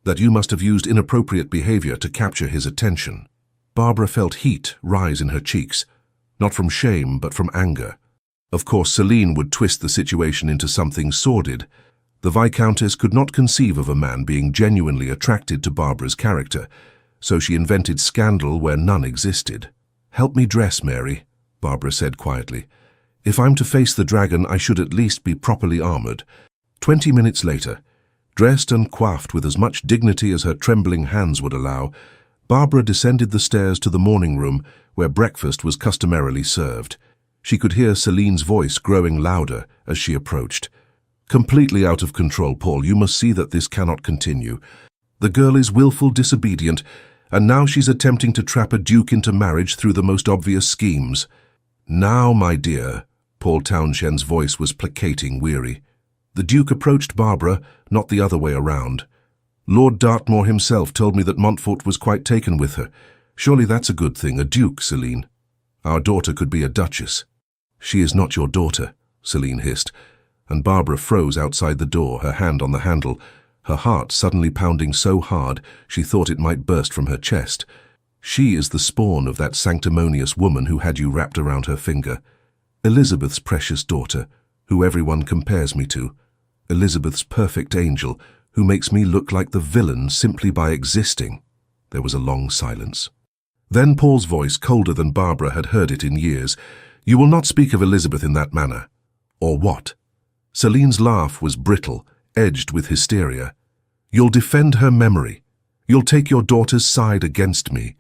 that you must have used inappropriate behaviour to capture his attention." Barbara felt heat rise in her cheeks, not from shame but from anger. Of course, Celine would twist the situation into something sordid. The Viscountess could not conceive of a man being genuinely attracted to Barbara's character, so she invented scandal where none existed. "Help me dress, Mary," Barbara said quietly. "If I'm to face the dragon, I should at least be properly armoured." 20 minutes later, dressed and coiffed with as much dignity as her trembling hands would allow, Barbara descended the stairs to the morning room where breakfast was customarily served. She could hear Celine's voice growing louder as she approached. "Completely out of control, Paul. You must see that this cannot continue. The girl is willful disobedient, and now she's attempting to trap a duke into marriage through the most obvious schemes." "Now, my dear," Paul Townshend's voice was placating, weary. "The Duke approached Barbara, not the other way around. Lord Dartmoor himself told me that Montfort was quite taken with her. Surely that's a good thing, a duke, Celine. Our daughter could be a duchess." "She is not your daughter," Celine hissed, and Barbara froze outside the door, her hand on the handle, her heart suddenly pounding so hard she thought it might burst from her chest. "She is the spawn of that sanctimonious woman who had you wrapped around her finger. Elizabeth's precious daughter, who everyone compares me to. Elizabeth's perfect angel, who makes me look like the villain simply by existing." There was a long silence. Then Paul's voice, colder than Barbara had heard it in years. "You will not speak of Elizabeth in that manner." "Or what?" Celine's laugh was brittle, edged with hysteria. "You'll defend her memory. You'll take your daughter's side against me.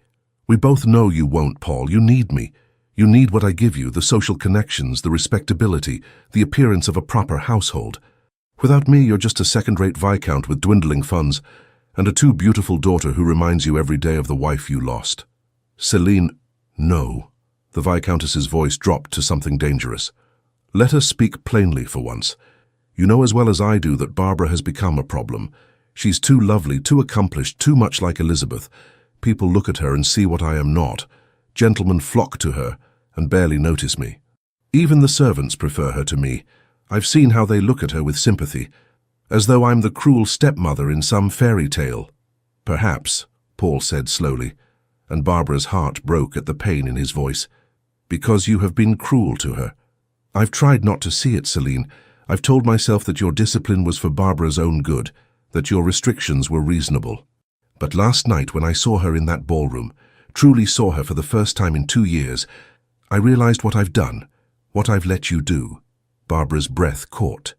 We both know you won't, Paul. You need me. You need what I give you, the social connections, the respectability, the appearance of a proper household. Without me, you're just a second-rate viscount with dwindling funds and a too beautiful daughter who reminds you every day of the wife you lost." "Celine, no." The Viscountess's voice dropped to something dangerous. "Let us speak plainly for once. You know as well as I do that Barbara has become a problem. She's too lovely, too accomplished, too much like Elizabeth. People look at her and see what I am not. Gentlemen flock to her and barely notice me. Even the servants prefer her to me. I've seen how they look at her with sympathy, as though I'm the cruel stepmother in some fairy tale." "Perhaps," Paul said slowly, and Barbara's heart broke at the pain in his voice. "Because you have been cruel to her. I've tried not to see it, Celine. I've told myself that your discipline was for Barbara's own good, that your restrictions were reasonable. But last night when I saw her in that ballroom, truly saw her for the first time in 2 years, I realized what I've done, what I've let you do." Barbara's breath caught.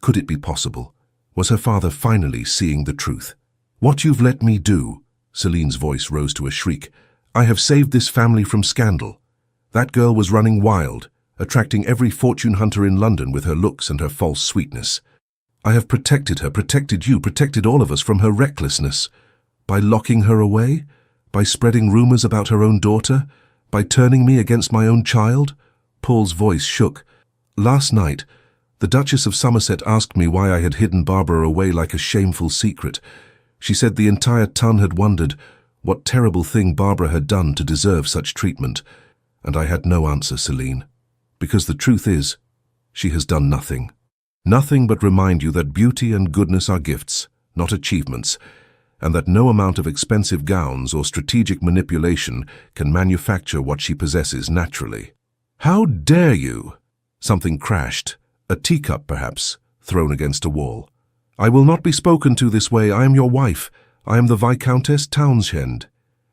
Could it be possible? Was her father finally seeing the truth? "What you've let me do," Celine's voice rose to a shriek, "I have saved this family from scandal. That girl was running wild, attracting every fortune hunter in London with her looks and her false sweetness. I have protected her, protected you, protected all of us from her recklessness. By locking her away? By spreading rumors about her own daughter? By turning me against my own child?" Paul's voice shook. "Last night, the Duchess of Somerset asked me why I had hidden Barbara away like a shameful secret. She said the entire ton had wondered what terrible thing Barbara had done to deserve such treatment. And I had no answer, Celine. Because the truth is, she has done nothing. Nothing but remind you that beauty and goodness are gifts, not achievements, and that no amount of expensive gowns or strategic manipulation can manufacture what she possesses naturally." "How dare you?" Something crashed, a teacup perhaps, thrown against a wall. "I will not be spoken to this way. I am your wife. I am the Viscountess Townshend.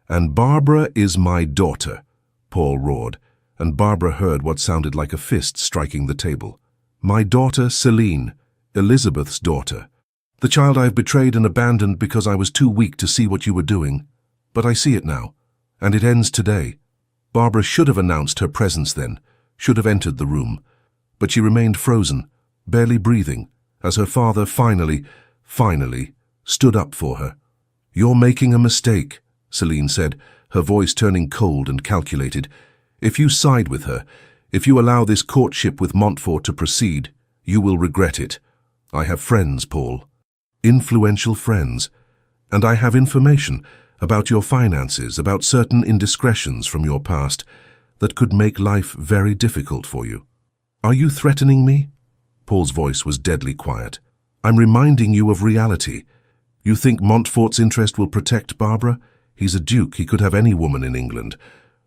And Barbara is my daughter," Paul roared, and Barbara heard what sounded like a fist striking the table. "My daughter Celine, Elizabeth's daughter. The child I have betrayed and abandoned because I was too weak to see what you were doing. But I see it now, and it ends today. Barbara should have announced her presence then, should have entered the room. But she remained frozen, barely breathing, as her father finally stood up for her. "You're making a mistake," Celine said, her voice turning cold and calculated. "If you side with her, if you allow this courtship with Montfort to proceed, you will regret it. I have friends, Paul. Influential friends. And I have information about your finances, about certain indiscretions from your past that could make life very difficult for you. Are you threatening me?" Paul's voice was deadly quiet. "I'm reminding you of reality. You think Montfort's interest will protect Barbara? He's a duke. He could have any woman in England.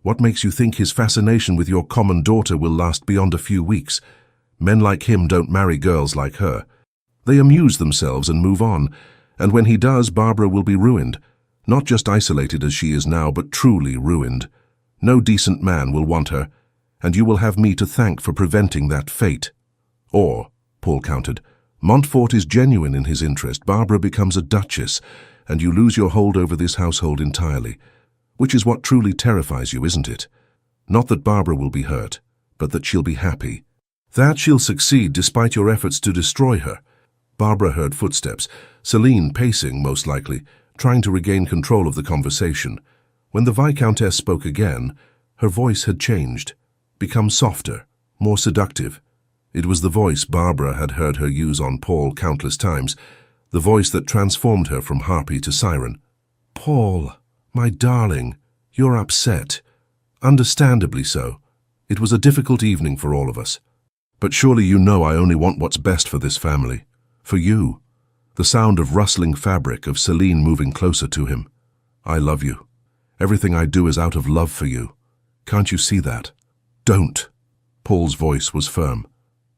What makes you think his fascination with your common daughter will last beyond a few weeks? Men like him don't marry girls like her. They amuse themselves and move on, and when he does, Barbara will be ruined. Not just isolated as she is now, but truly ruined. No decent man will want her, and you will have me to thank for preventing that fate. Or," Paul countered, "Montfort is genuine in his interest. Barbara becomes a duchess, and you lose your hold over this household entirely. Which is what truly terrifies you, isn't it? Not that Barbara will be hurt, but that she'll be happy. That she'll succeed despite your efforts to destroy her." Barbara heard footsteps, Celine pacing, most likely, trying to regain control of the conversation. When the Viscountess spoke again, her voice had changed, become softer, more seductive. It was the voice Barbara had heard her use on Paul countless times, the voice that transformed her from harpy to siren. "Paul, my darling, you're upset. Understandably so. It was a difficult evening for all of us. But surely you know I only want what's best for this family. For you." The sound of rustling fabric, of Celine moving closer to him. "I love you. Everything I do is out of love for you. Can't you see that?" "Don't." Paul's voice was firm.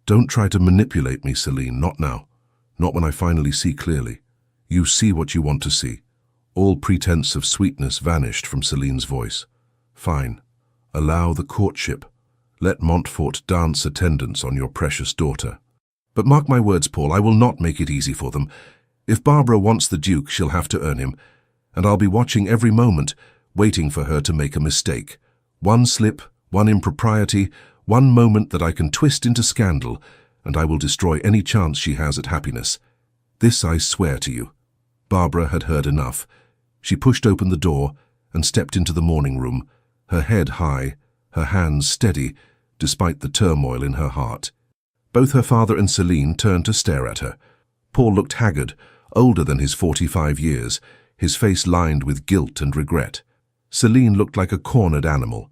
Don't try to manipulate me, Celine, not now. Not when I finally see clearly. You see what you want to see. All pretense of sweetness vanished from Celine's voice. Fine. Allow the courtship. Let Montfort dance attendance on your precious daughter. But mark my words, Paul, I will not make it easy for them. If Barbara wants the Duke, she'll have to earn him. And I'll be watching every moment, waiting for her to make a mistake. One slip, one impropriety, one moment that I can twist into scandal, and I will destroy any chance she has at happiness. This I swear to you. Barbara had heard enough. She pushed open the door and stepped into the morning room, her head high, her hands steady, despite the turmoil in her heart. Both her father and Celine turned to stare at her. Paul looked haggard, older than his 45 years, his face lined with guilt and regret. Celine looked like a cornered animal,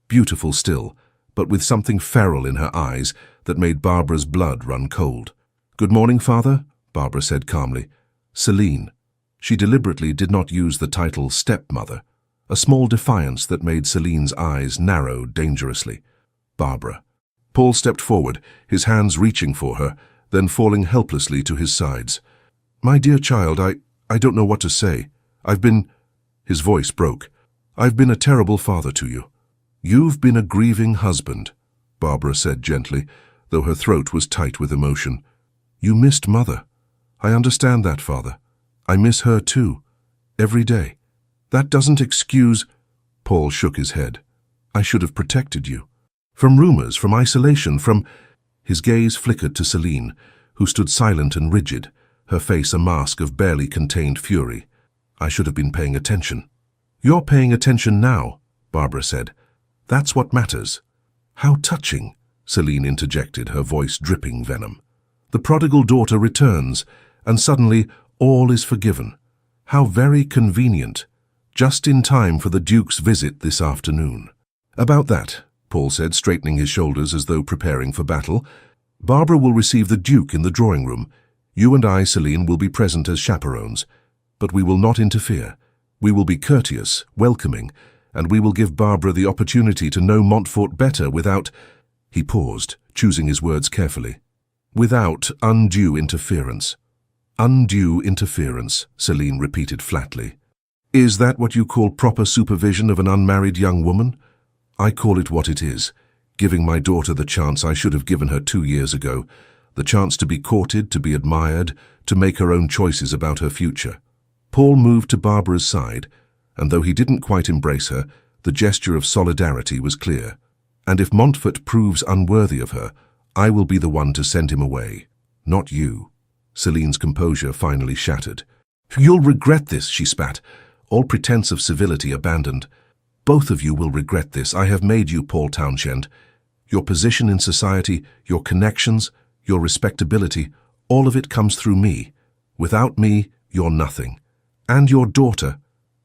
beautiful still, but with something feral in her eyes that made Barbara's blood run cold. "Good morning, father," Barbara said calmly. "Celine." She deliberately did not use the title stepmother, a small defiance that made Celine's eyes narrow dangerously. "Barbara." Paul stepped forward, his hands reaching for her, then falling helplessly to his sides. "My dear child, I don't know what to say. I've been—" His voice broke. "I've been a terrible father to you." "You've been a grieving husband," Barbara said gently, though her throat was tight with emotion. "You missed Mother. I understand that, Father. I miss her too. Every day. That doesn't excuse—" Paul shook his head. "I should have protected you. From rumors, from isolation, from—" His gaze flickered to Celine, who stood silent and rigid, her face a mask of barely contained fury. "I should have been paying attention." "You're paying attention now," Barbara said. "That's what matters." "How touching," Celine interjected, her voice dripping venom. "The prodigal daughter returns, and suddenly all is forgiven. How very convenient. Just in time for the Duke's visit this afternoon." "About that," Paul said, straightening his shoulders as though preparing for battle. "Barbara will receive the Duke in the drawing room. You and I, Celine, will be present as chaperones. But we will not interfere. We will be courteous, welcoming, and we will give Barbara the opportunity to know Montfort better without—" He paused, choosing his words carefully. "Without undue interference." "Undue interference," Celine repeated flatly. "Is that what you call proper supervision of an unmarried young woman? I call it what it is, giving my daughter the chance I should have given her 2 years ago, the chance to be courted, to be admired, to make her own choices about her future." Paul moved to Barbara's side, and though he didn't quite embrace her, the gesture of solidarity was clear. "And if Montfort proves unworthy of her, I will be the one to send him away, not you." Celine's composure finally shattered. "You'll regret this," she spat, all pretense of civility abandoned. "Both of you will regret this. I have made you, Paul Townshend. Your position in society, your connections, your respectability, all of it comes through me. Without me, you're nothing. And your daughter—"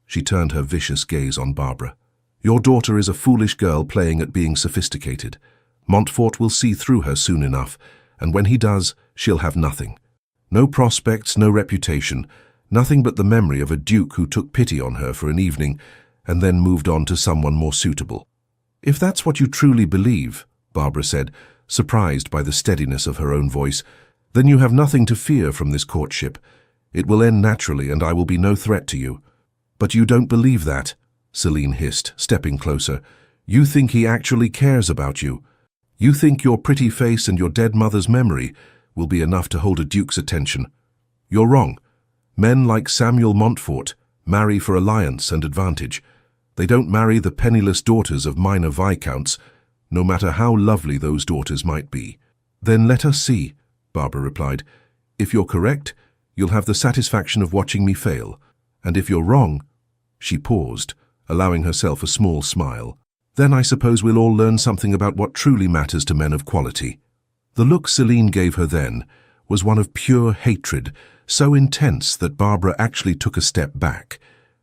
She turned her vicious gaze on Barbara. "Your daughter is a foolish girl playing at being sophisticated. Montfort will see through her soon enough, and when he does, she'll have nothing. No prospects, no reputation, nothing but the memory of a duke who took pity on her for an evening and then moved on to someone more suitable." "If that's what you truly believe," Barbara said, surprised by the steadiness of her own voice, "then you have nothing to fear from this courtship. It will end naturally, and I will be no threat to you." "But you don't believe that," Celine hissed, stepping closer. "You think he actually cares about you. You think your pretty face and your dead mother's memory will be enough to hold a duke's attention. You're wrong. Men like Samuel Montfort marry for alliance and advantage. They don't marry the penniless daughters of minor viscounts, no matter how lovely those daughters might be." "Then let us see," Barbara replied. "If you're correct, you'll have the satisfaction of watching me fail. And if you're wrong—" She paused, allowing herself a small smile. "Then I suppose we'll all learn something about what truly matters to men of quality." The look Celine gave her then was one of pure hatred, so intense that Barbara actually took a step back.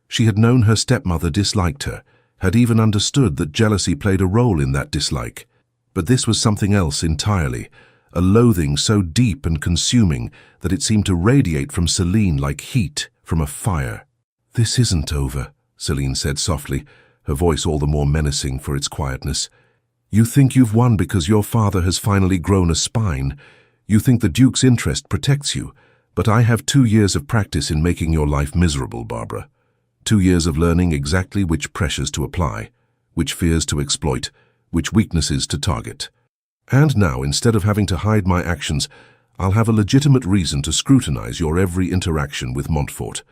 She had known her stepmother disliked her, had even understood that jealousy played a role in that dislike. But this was something else entirely, a loathing so deep and consuming that it seemed to radiate from Celine like heat from a fire. "This isn't over," Celine said softly, her voice all the more menacing for its quietness. You think you've won because your father has finally grown a spine. You think the Duke's interest protects you, but I have 2 years of practice in making your life miserable, Barbara. 2 years of learning exactly which pressures to apply, which fears to exploit, which weaknesses to target. And now, instead of having to hide my actions, I'll have a legitimate reason to scrutinize your every interaction with Montfort.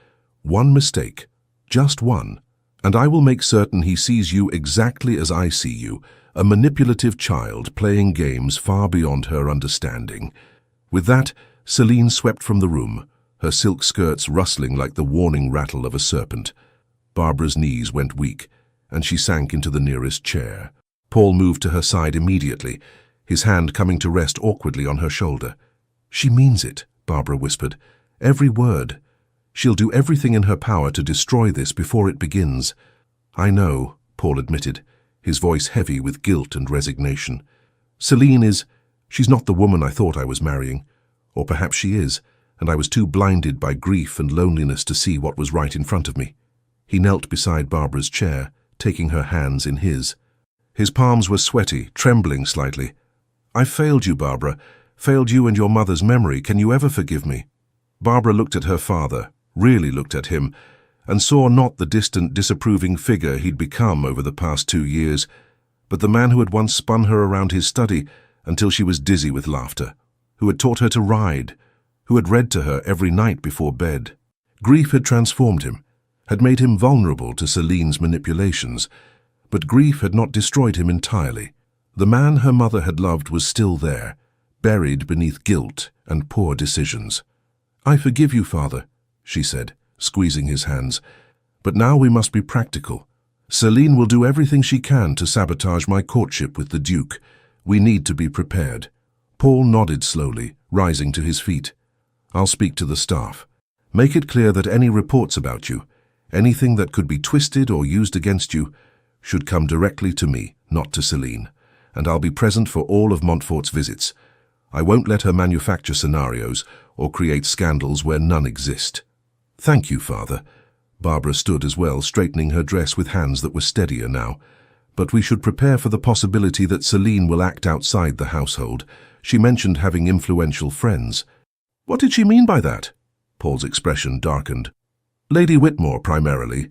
One mistake, just one, and I will make certain he sees you exactly as I see you, a manipulative child playing games far beyond her understanding. With that, Celine swept from the room, her silk skirts rustling like the warning rattle of a serpent. Barbara's knees went weak, and she sank into the nearest chair. Paul moved to her side immediately, his hand coming to rest awkwardly on her shoulder. "She means it," Barbara whispered. "Every word. She'll do everything in her power to destroy this before it begins." "I know," Paul admitted, his voice heavy with guilt and resignation. She's not the woman I thought I was marrying. Or perhaps she is, and I was too blinded by grief and loneliness to see what was right in front of me." He knelt beside Barbara's chair, taking her hands in his. His palms were sweaty, trembling slightly. "I failed you, Barbara. Failed you and your mother's memory. Can you ever forgive me?" Barbara looked at her father, really looked at him, and saw not the distant, disapproving figure he'd become over the past 2 years, but the man who had once spun her around his study until she was dizzy with laughter, who had taught her to ride, who had read to her every night before bed. Grief had transformed him, had made him vulnerable to Celine's manipulations, but grief had not destroyed him entirely. The man her mother had loved was still there, buried beneath guilt and poor decisions. "I forgive you, Father," she said, squeezing his hands. "But now we must be practical. Celine will do everything she can to sabotage my courtship with the Duke. We need to be prepared." Paul nodded slowly, rising to his feet. "I'll speak to the staff. Make it clear that any reports about you, anything that could be twisted or used against you, should come directly to me, not to Celine, and I'll be present for all of Montfort's visits. I won't let her manufacture scenarios or create scandals where none exist." "Thank you, Father." Barbara stood as well, straightening her dress with hands that were steadier now. "But we should prepare for the possibility that Celine will act outside the household. She mentioned having influential friends." "What did she mean by that?" Paul's expression darkened. "Lady Whitmore, primarily.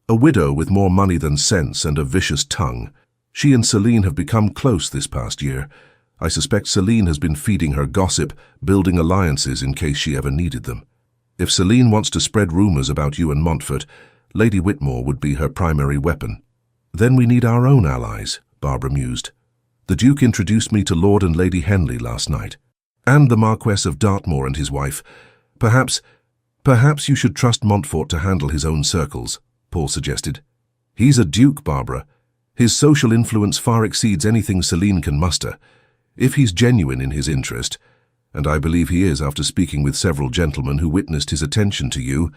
A widow with more money than sense and a vicious tongue. She and Celine have become close this past year. I suspect Celine has been feeding her gossip, building alliances in case she ever needed them. If Celine wants to spread rumors about you and Montfort, Lady Whitmore would be her primary weapon." "Then we need our own allies," Barbara mused. "The Duke introduced me to Lord and Lady Henley last night, and the Marquess of Dartmoor and his wife. Perhaps you should trust Montfort to handle his own circles," Paul suggested. "He's a duke, Barbara. His social influence far exceeds anything Celine can muster. If he's genuine in his interest, and I believe he is after speaking with several gentlemen who witnessed his attention to you,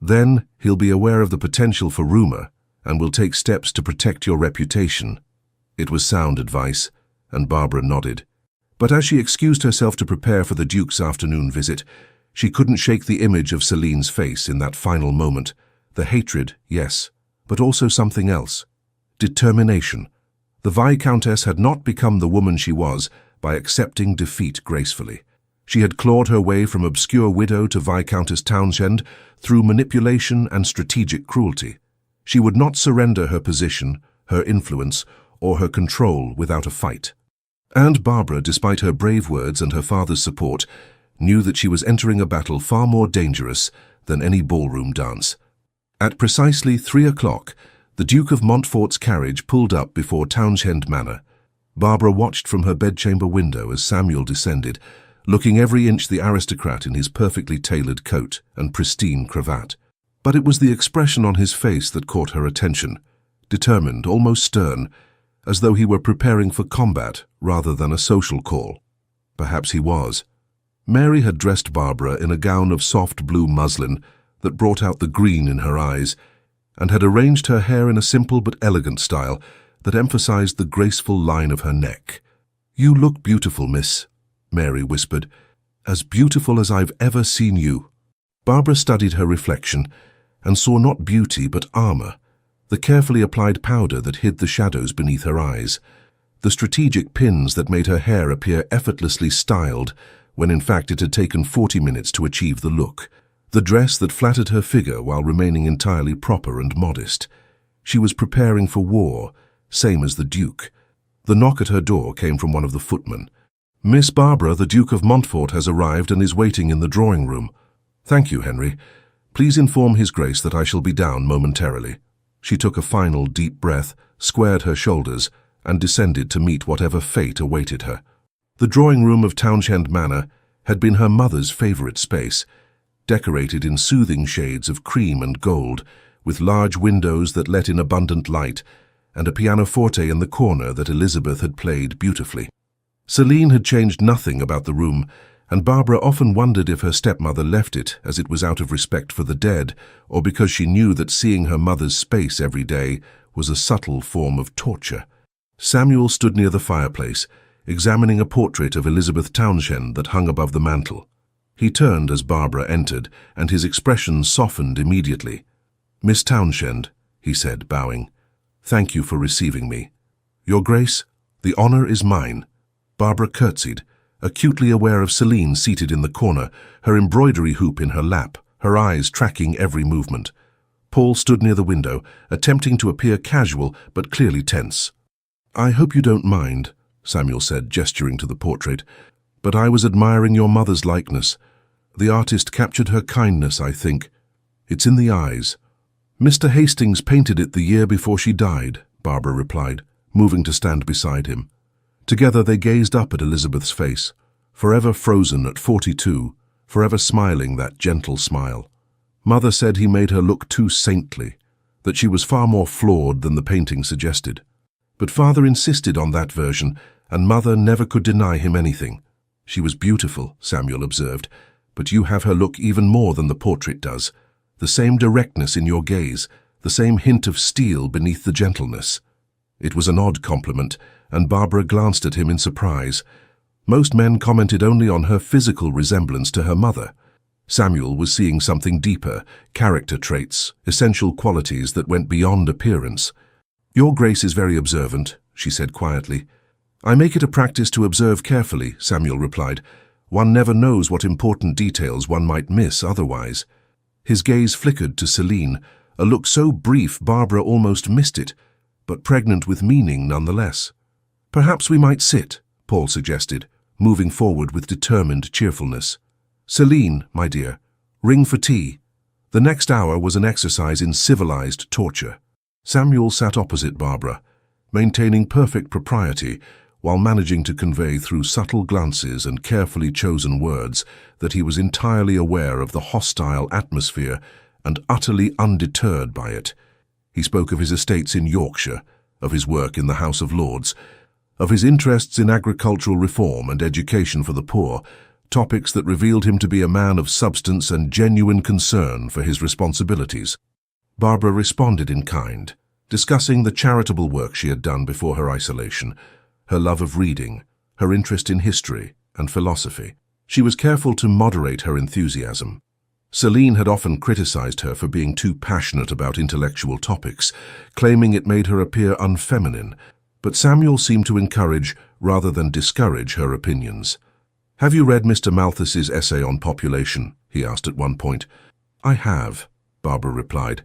then he'll be aware of the potential for rumor and will take steps to protect your reputation." It was sound advice, and Barbara nodded. But as she excused herself to prepare for the Duke's afternoon visit, she couldn't shake the image of Celine's face in that final moment. The hatred, yes, but also something else. Determination. The Viscountess had not become the woman she was by accepting defeat gracefully. She had clawed her way from obscure widow to Viscountess Townshend through manipulation and strategic cruelty. She would not surrender her position, her influence, or her control without a fight. And Barbara, despite her brave words and her father's support, knew that she was entering a battle far more dangerous than any ballroom dance. At precisely 3 o'clock, the Duke of Montfort's carriage pulled up before Townshend Manor. Barbara watched from her bedchamber window as Samuel descended, looking every inch the aristocrat in his perfectly tailored coat and pristine cravat. But it was the expression on his face that caught her attention, determined, almost stern, as though he were preparing for combat rather than a social call. Perhaps he was. Mary had dressed Barbara in a gown of soft blue muslin that brought out the green in her eyes, and had arranged her hair in a simple but elegant style that emphasized the graceful line of her neck. "You look beautiful, miss," Mary whispered, "as beautiful as I've ever seen you." Barbara studied her reflection and saw not beauty but armor, the carefully applied powder that hid the shadows beneath her eyes. the strategic pins that made her hair appear effortlessly styled, when in fact it had taken 40 minutes to achieve the look, the dress that flattered her figure while remaining entirely proper and modest. She was preparing for war, same as the Duke. The knock at her door came from one of the footmen. "Miss Barbara, the Duke of Montfort has arrived and is waiting in the drawing-room." "Thank you, Henry. Please inform His Grace that I shall be down momentarily." She took a final deep breath, squared her shoulders, and descended to meet whatever fate awaited her. The drawing-room of Townshend Manor had been her mother's favourite space, decorated in soothing shades of cream and gold, with large windows that let in abundant light, and a pianoforte in the corner that Elizabeth had played beautifully. Celine had changed nothing about the room, and Barbara often wondered if her stepmother left it as it was out of respect for the dead, or because she knew that seeing her mother's space every day was a subtle form of torture. Samuel stood near the fireplace, examining a portrait of Elizabeth Townshend that hung above the mantel. He turned as Barbara entered, and his expression softened immediately. "Miss Townshend," he said, bowing, "thank you for receiving me." "Your Grace, the honour is mine." Barbara curtsied, acutely aware of Celine seated in the corner, her embroidery hoop in her lap, her eyes tracking every movement. Paul stood near the window, attempting to appear casual but clearly tense. "I hope you don't mind," Samuel said, gesturing to the portrait, "but I was admiring your mother's likeness. The artist captured her kindness, I think. It's in the eyes." "Mr. Hastings painted it the year before she died," Barbara replied, moving to stand beside him. Together they gazed up at Elizabeth's face, forever frozen at 42, forever smiling that gentle smile. Mother said he made her look too saintly, that she was far more flawed than the painting suggested. But Father insisted on that version, and Mother never could deny him anything. "She was beautiful," Samuel observed, "but you have her look even more than the portrait does. The same directness in your gaze, the same hint of steel beneath the gentleness." It was an odd compliment, and Barbara glanced at him in surprise. Most men commented only on her physical resemblance to her mother. Samuel was seeing something deeper, character traits, essential qualities that went beyond appearance. "Your Grace is very observant," she said quietly. "I make it a practice to observe carefully," Samuel replied. "One never knows what important details one might miss otherwise." His gaze flickered to Celine, a look so brief Barbara almost missed it, but pregnant with meaning nonetheless. "Perhaps we might sit," Paul suggested, moving forward with determined cheerfulness. "Celine, my dear, ring for tea." The next hour was an exercise in civilized torture. Samuel sat opposite Barbara, maintaining perfect propriety while managing to convey through subtle glances and carefully chosen words that he was entirely aware of the hostile atmosphere and utterly undeterred by it. He spoke of his estates in Yorkshire, of his work in the House of Lords, of his interests in agricultural reform and education for the poor, topics that revealed him to be a man of substance and genuine concern for his responsibilities. Barbara responded in kind, discussing the charitable work she had done before her isolation, her love of reading, her interest in history and philosophy. She was careful to moderate her enthusiasm. Celine had often criticized her for being too passionate about intellectual topics, claiming it made her appear unfeminine, but Samuel seemed to encourage rather than discourage her opinions. "Have you read Mr. Malthus's essay on population?" he asked at one point. "I have," Barbara replied,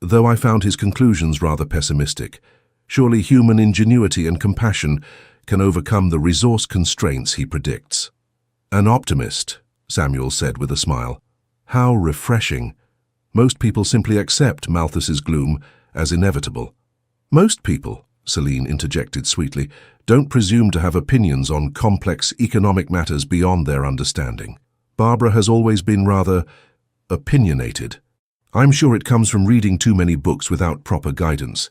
"though I found his conclusions rather pessimistic. Surely human ingenuity and compassion can overcome the resource constraints he predicts." "An optimist," Samuel said with a smile. "How refreshing. Most people simply accept Malthus's gloom as inevitable." "Most people," Celine interjected sweetly, "don't presume to have opinions on complex economic matters beyond their understanding. Barbara has always been rather opinionated. I'm sure it comes from reading too many books without proper guidance."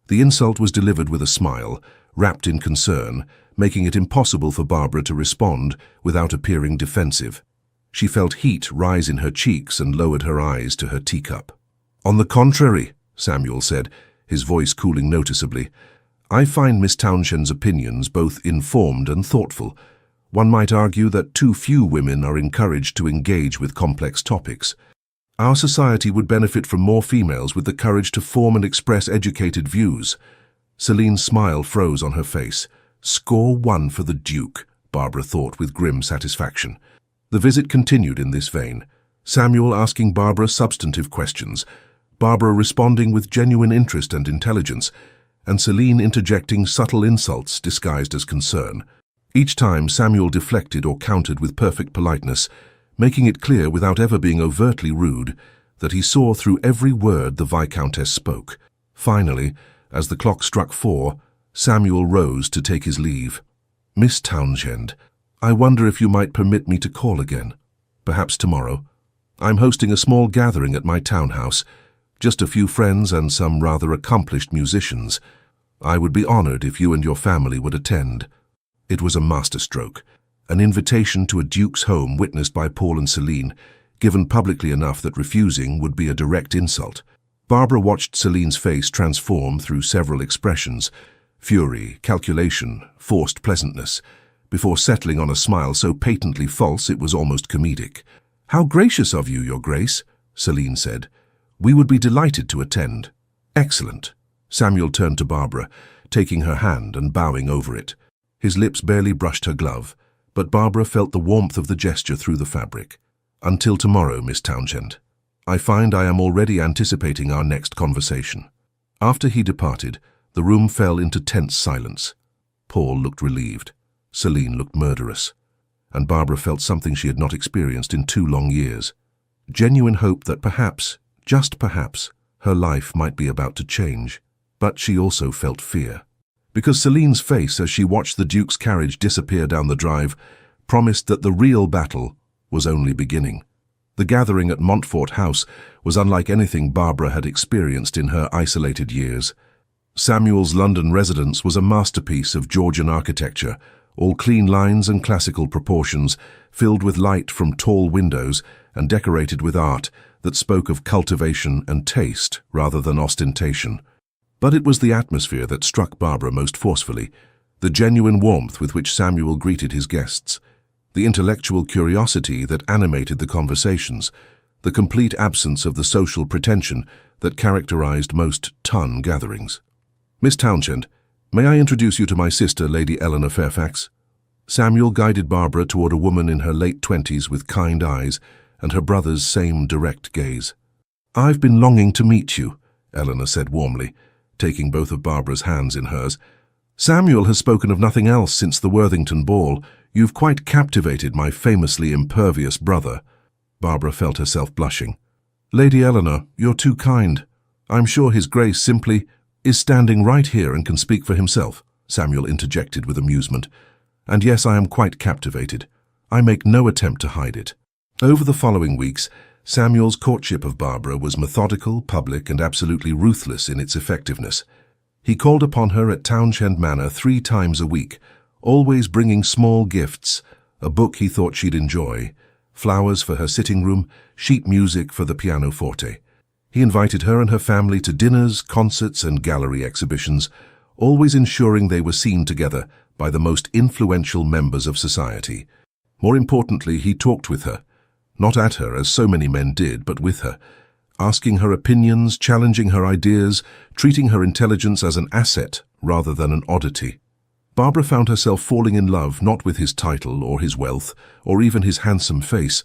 The insult was delivered with a smile, wrapped in concern, making it impossible for Barbara to respond without appearing defensive. She felt heat rise in her cheeks and lowered her eyes to her teacup. "On the contrary," Samuel said, his voice cooling noticeably, "I find Miss Townshend's opinions both informed and thoughtful. One might argue that too few women are encouraged to engage with complex topics. Our society would benefit from more females with the courage to form and express educated views." Celine's smile froze on her face, Score one for the Duke, Barbara thought with grim satisfaction. The visit continued in this vein, Samuel asking Barbara substantive questions, Barbara responding with genuine interest and intelligence, and Celine interjecting subtle insults disguised as concern. Each time Samuel deflected or countered with perfect politeness, making it clear without ever being overtly rude that he saw through every word the Viscountess spoke. Finally, as the clock struck 4, Samuel rose to take his leave. "Miss Townshend, I wonder if you might permit me to call again. Perhaps tomorrow. I'm hosting a small gathering at my townhouse, just a few friends and some rather accomplished musicians. I would be honored if you and your family would attend." It was a masterstroke, an invitation to a duke's home witnessed by Paul and Celine, given publicly enough that refusing would be a direct insult. Barbara watched Celine's face transform through several expressions, fury, calculation, forced pleasantness, before settling on a smile so patently false it was almost comedic. "How gracious of you, Your Grace," Celine said. "We would be delighted to attend." "Excellent." Samuel turned to Barbara, taking her hand and bowing over it. His lips barely brushed her glove, but Barbara felt the warmth of the gesture through the fabric. "Until tomorrow, Miss Townshend. I find I am already anticipating our next conversation." After he departed, the room fell into tense silence. Paul looked relieved. Celine looked murderous. And Barbara felt something she had not experienced in 2 long years. Genuine hope that perhaps, just perhaps, her life might be about to change. But she also felt fear. Because Celine's face as she watched the Duke's carriage disappear down the drive promised that the real battle was only beginning. The gathering at Montfort House was unlike anything Barbara had experienced in her isolated years. Samuel's London residence was a masterpiece of Georgian architecture, all clean lines and classical proportions, filled with light from tall windows and decorated with art that spoke of cultivation and taste rather than ostentation. But it was the atmosphere that struck Barbara most forcefully, the genuine warmth with which Samuel greeted his guests, the intellectual curiosity that animated the conversations, the complete absence of the social pretension that characterized most ton gatherings. "Miss Townshend, may I introduce you to my sister, Lady Eleanor Fairfax?" Samuel guided Barbara toward a woman in her late 20s with kind eyes and her brother's same direct gaze. "I've been longing to meet you," Eleanor said warmly, taking both of Barbara's hands in hers. "Samuel has spoken of nothing else since the Worthington ball. You've quite captivated my famously impervious brother." Barbara felt herself blushing. "Lady Eleanor, you're too kind. I'm sure His Grace simply is standing right here and can speak for himself," Samuel interjected with amusement. "And yes, I am quite captivated. I make no attempt to hide it." Over the following weeks, Samuel's courtship of Barbara was methodical, public, and absolutely ruthless in its effectiveness. He called upon her at Townshend Manor 3 times a week, always bringing small gifts, a book he thought she'd enjoy, flowers for her sitting room, sheet music for the pianoforte. He invited her and her family to dinners, concerts, and gallery exhibitions, always ensuring they were seen together by the most influential members of society. More importantly, he talked with her, not at her as so many men did, but with her, asking her opinions, challenging her ideas, treating her intelligence as an asset rather than an oddity. Barbara found herself falling in love not with his title or his wealth or even his handsome face,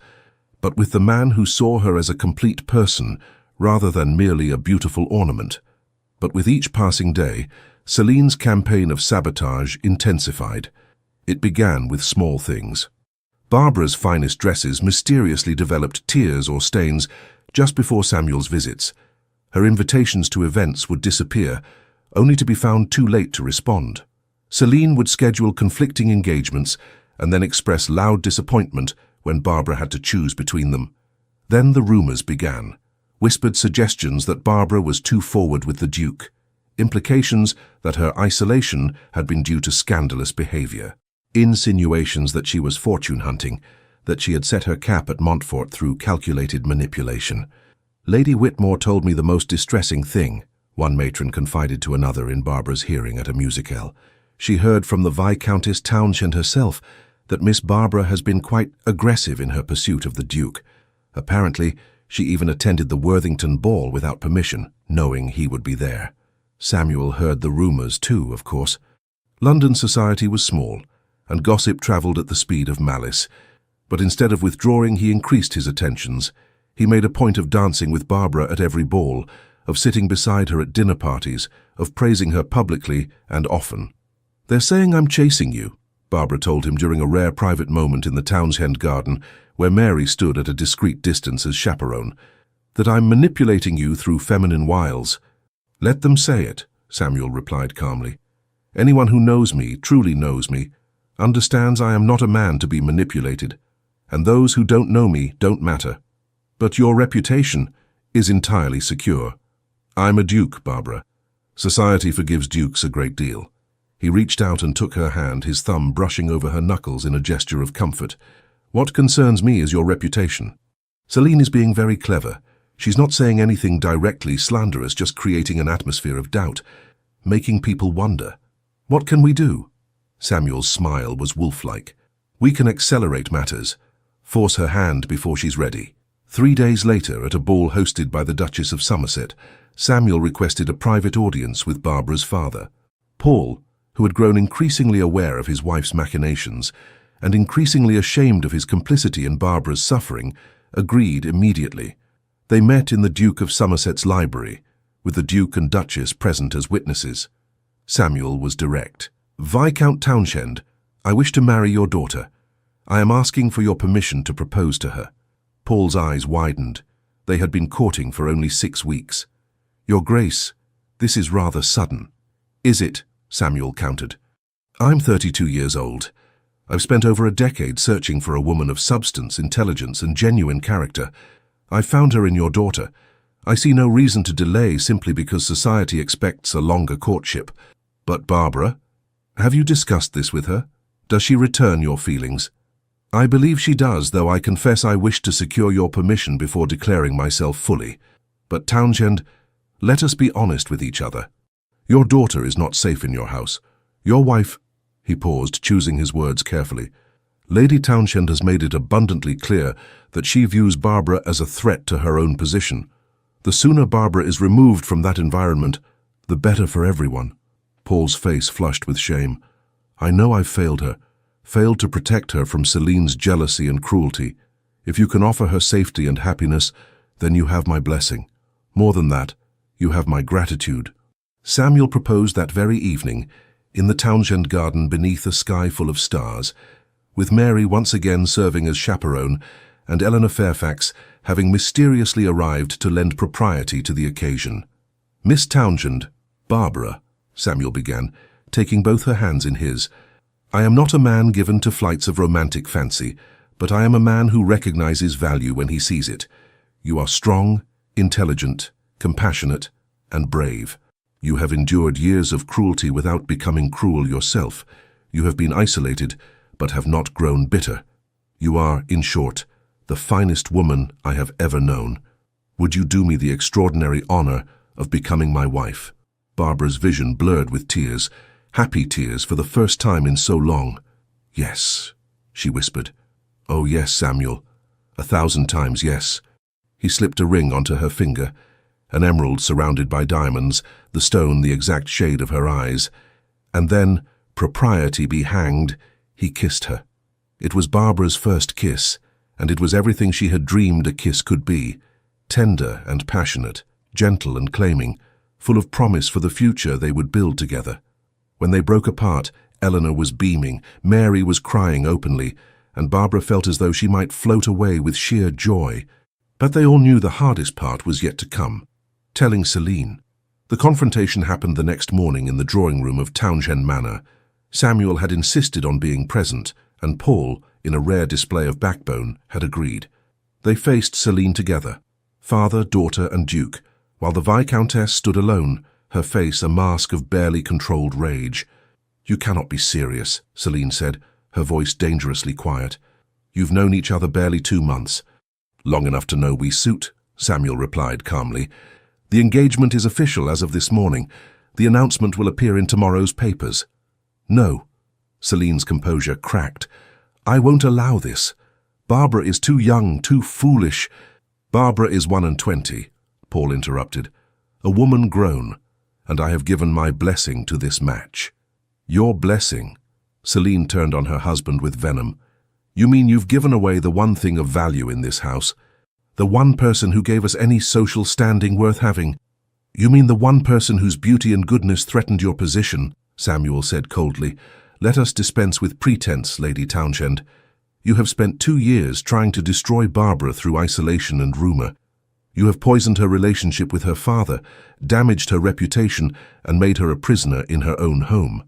but with the man who saw her as a complete person rather than merely a beautiful ornament. But with each passing day, Celine's campaign of sabotage intensified. It began with small things. Barbara's finest dresses mysteriously developed tears or stains just before Samuel's visits. Her invitations to events would disappear, only to be found too late to respond. Celine would schedule conflicting engagements and then express loud disappointment when Barbara had to choose between them. Then the rumors began, whispered suggestions that Barbara was too forward with the Duke, implications that her isolation had been due to scandalous behavior, insinuations that she was fortune-hunting, that she had set her cap at Montfort through calculated manipulation. "Lady Whitmore told me the most distressing thing," one matron confided to another in Barbara's hearing at a musicale. "She heard from the Viscountess Townshend herself that Miss Barbara has been quite aggressive in her pursuit of the Duke. Apparently, she even attended the Worthington ball without permission, knowing he would be there." Samuel heard the rumors too, of course. London society was small, and gossip travelled at the speed of malice. But instead of withdrawing, he increased his attentions. He made a point of dancing with Barbara at every ball, of sitting beside her at dinner parties, of praising her publicly and often. "They're saying I'm chasing you," Barbara told him during a rare private moment in the Townshend garden, where Mary stood at a discreet distance as chaperone. "That I'm manipulating you through feminine wiles." "Let them say it," Samuel replied calmly. "Anyone who knows me, truly knows me, understands I am not a man to be manipulated, and those who don't know me don't matter. But your reputation is entirely secure. I'm a duke, Barbara. Society forgives dukes a great deal." He reached out and took her hand, his thumb brushing over her knuckles in a gesture of comfort. "What concerns me is your reputation. Celine is being very clever. She's not saying anything directly slanderous, just creating an atmosphere of doubt, making people wonder. What can we do?" Samuel's smile was wolf-like. "We can accelerate matters, force her hand before she's ready." 3 days later, at a ball hosted by the Duchess of Somerset, Samuel requested a private audience with Barbara's father. Paul, who had grown increasingly aware of his wife's machinations and increasingly ashamed of his complicity in Barbara's suffering, agreed immediately. They met in the Duke of Somerset's library, with the Duke and Duchess present as witnesses. Samuel was direct. "Viscount Townshend, I wish to marry your daughter. I am asking for your permission to propose to her." Paul's eyes widened. They had been courting for only 6 weeks. "Your Grace, this is rather sudden." "Is it?" Samuel countered. "I'm 32 years old. I've spent over a decade searching for a woman of substance, intelligence, and genuine character. I've found her in your daughter. I see no reason to delay simply because society expects a longer courtship. But Barbara, have you discussed this with her? Does she return your feelings?" "I believe she does, though I confess I wish to secure your permission before declaring myself fully. But Townshend, let us be honest with each other. Your daughter is not safe in your house. Your wife—" He paused, choosing his words carefully. "Lady Townshend has made it abundantly clear that she views Barbara as a threat to her own position. The sooner Barbara is removed from that environment, the better for everyone." Paul's face flushed with shame. "I know I've failed her, failed to protect her from Celine's jealousy and cruelty. If you can offer her safety and happiness, then you have my blessing. More than that, you have my gratitude." Samuel proposed that very evening, in the Townshend garden beneath a sky full of stars, with Mary once again serving as chaperone and Eleanor Fairfax having mysteriously arrived to lend propriety to the occasion. "Miss Townshend, Barbara," Samuel began, taking both her hands in his, "I am not a man given to flights of romantic fancy, but I am a man who recognizes value when he sees it. You are strong, intelligent, compassionate, and brave. You have endured years of cruelty without becoming cruel yourself. You have been isolated, but have not grown bitter. You are, in short, the finest woman I have ever known. Would you do me the extraordinary honor of becoming my wife?" Barbara's vision blurred with tears, happy tears for the first time in so long. "Yes," she whispered. "Oh yes, Samuel. 1,000 times yes." He slipped a ring onto her finger, an emerald surrounded by diamonds, the stone the exact shade of her eyes. And then, propriety be hanged, he kissed her. It was Barbara's first kiss, and it was everything she had dreamed a kiss could be, tender and passionate, gentle and claiming, full of promise for the future they would build together. When they broke apart, Eleanor was beaming, Mary was crying openly, and Barbara felt as though she might float away with sheer joy. But they all knew the hardest part was yet to come, telling Celine. The confrontation happened the next morning in the drawing room of Townshend Manor. Samuel had insisted on being present, and Paul, in a rare display of backbone, had agreed. They faced Celine together, father, daughter, and duke, while the Viscountess stood alone, her face a mask of barely controlled rage. "You cannot be serious," Celine said, her voice dangerously quiet. "You've known each other barely 2 months." "Long enough to know we suit," Samuel replied calmly. "The engagement is official as of this morning. The announcement will appear in tomorrow's papers." "No." Celine's composure cracked. "I won't allow this. Barbara is too young, too foolish." "Barbara is 21, Paul interrupted. "A woman grown, and I have given my blessing to this match." Your blessing. Celine turned on her husband with venom. You mean you've given away the one thing of value in this house? The one person who gave us any social standing worth having? You mean the one person whose beauty and goodness threatened your position? Samuel said coldly. Let us dispense with pretense, Lady Townshend. You have spent 2 years trying to destroy Barbara through isolation and rumor. You have poisoned her relationship with her father, damaged her reputation, and made her a prisoner in her own home.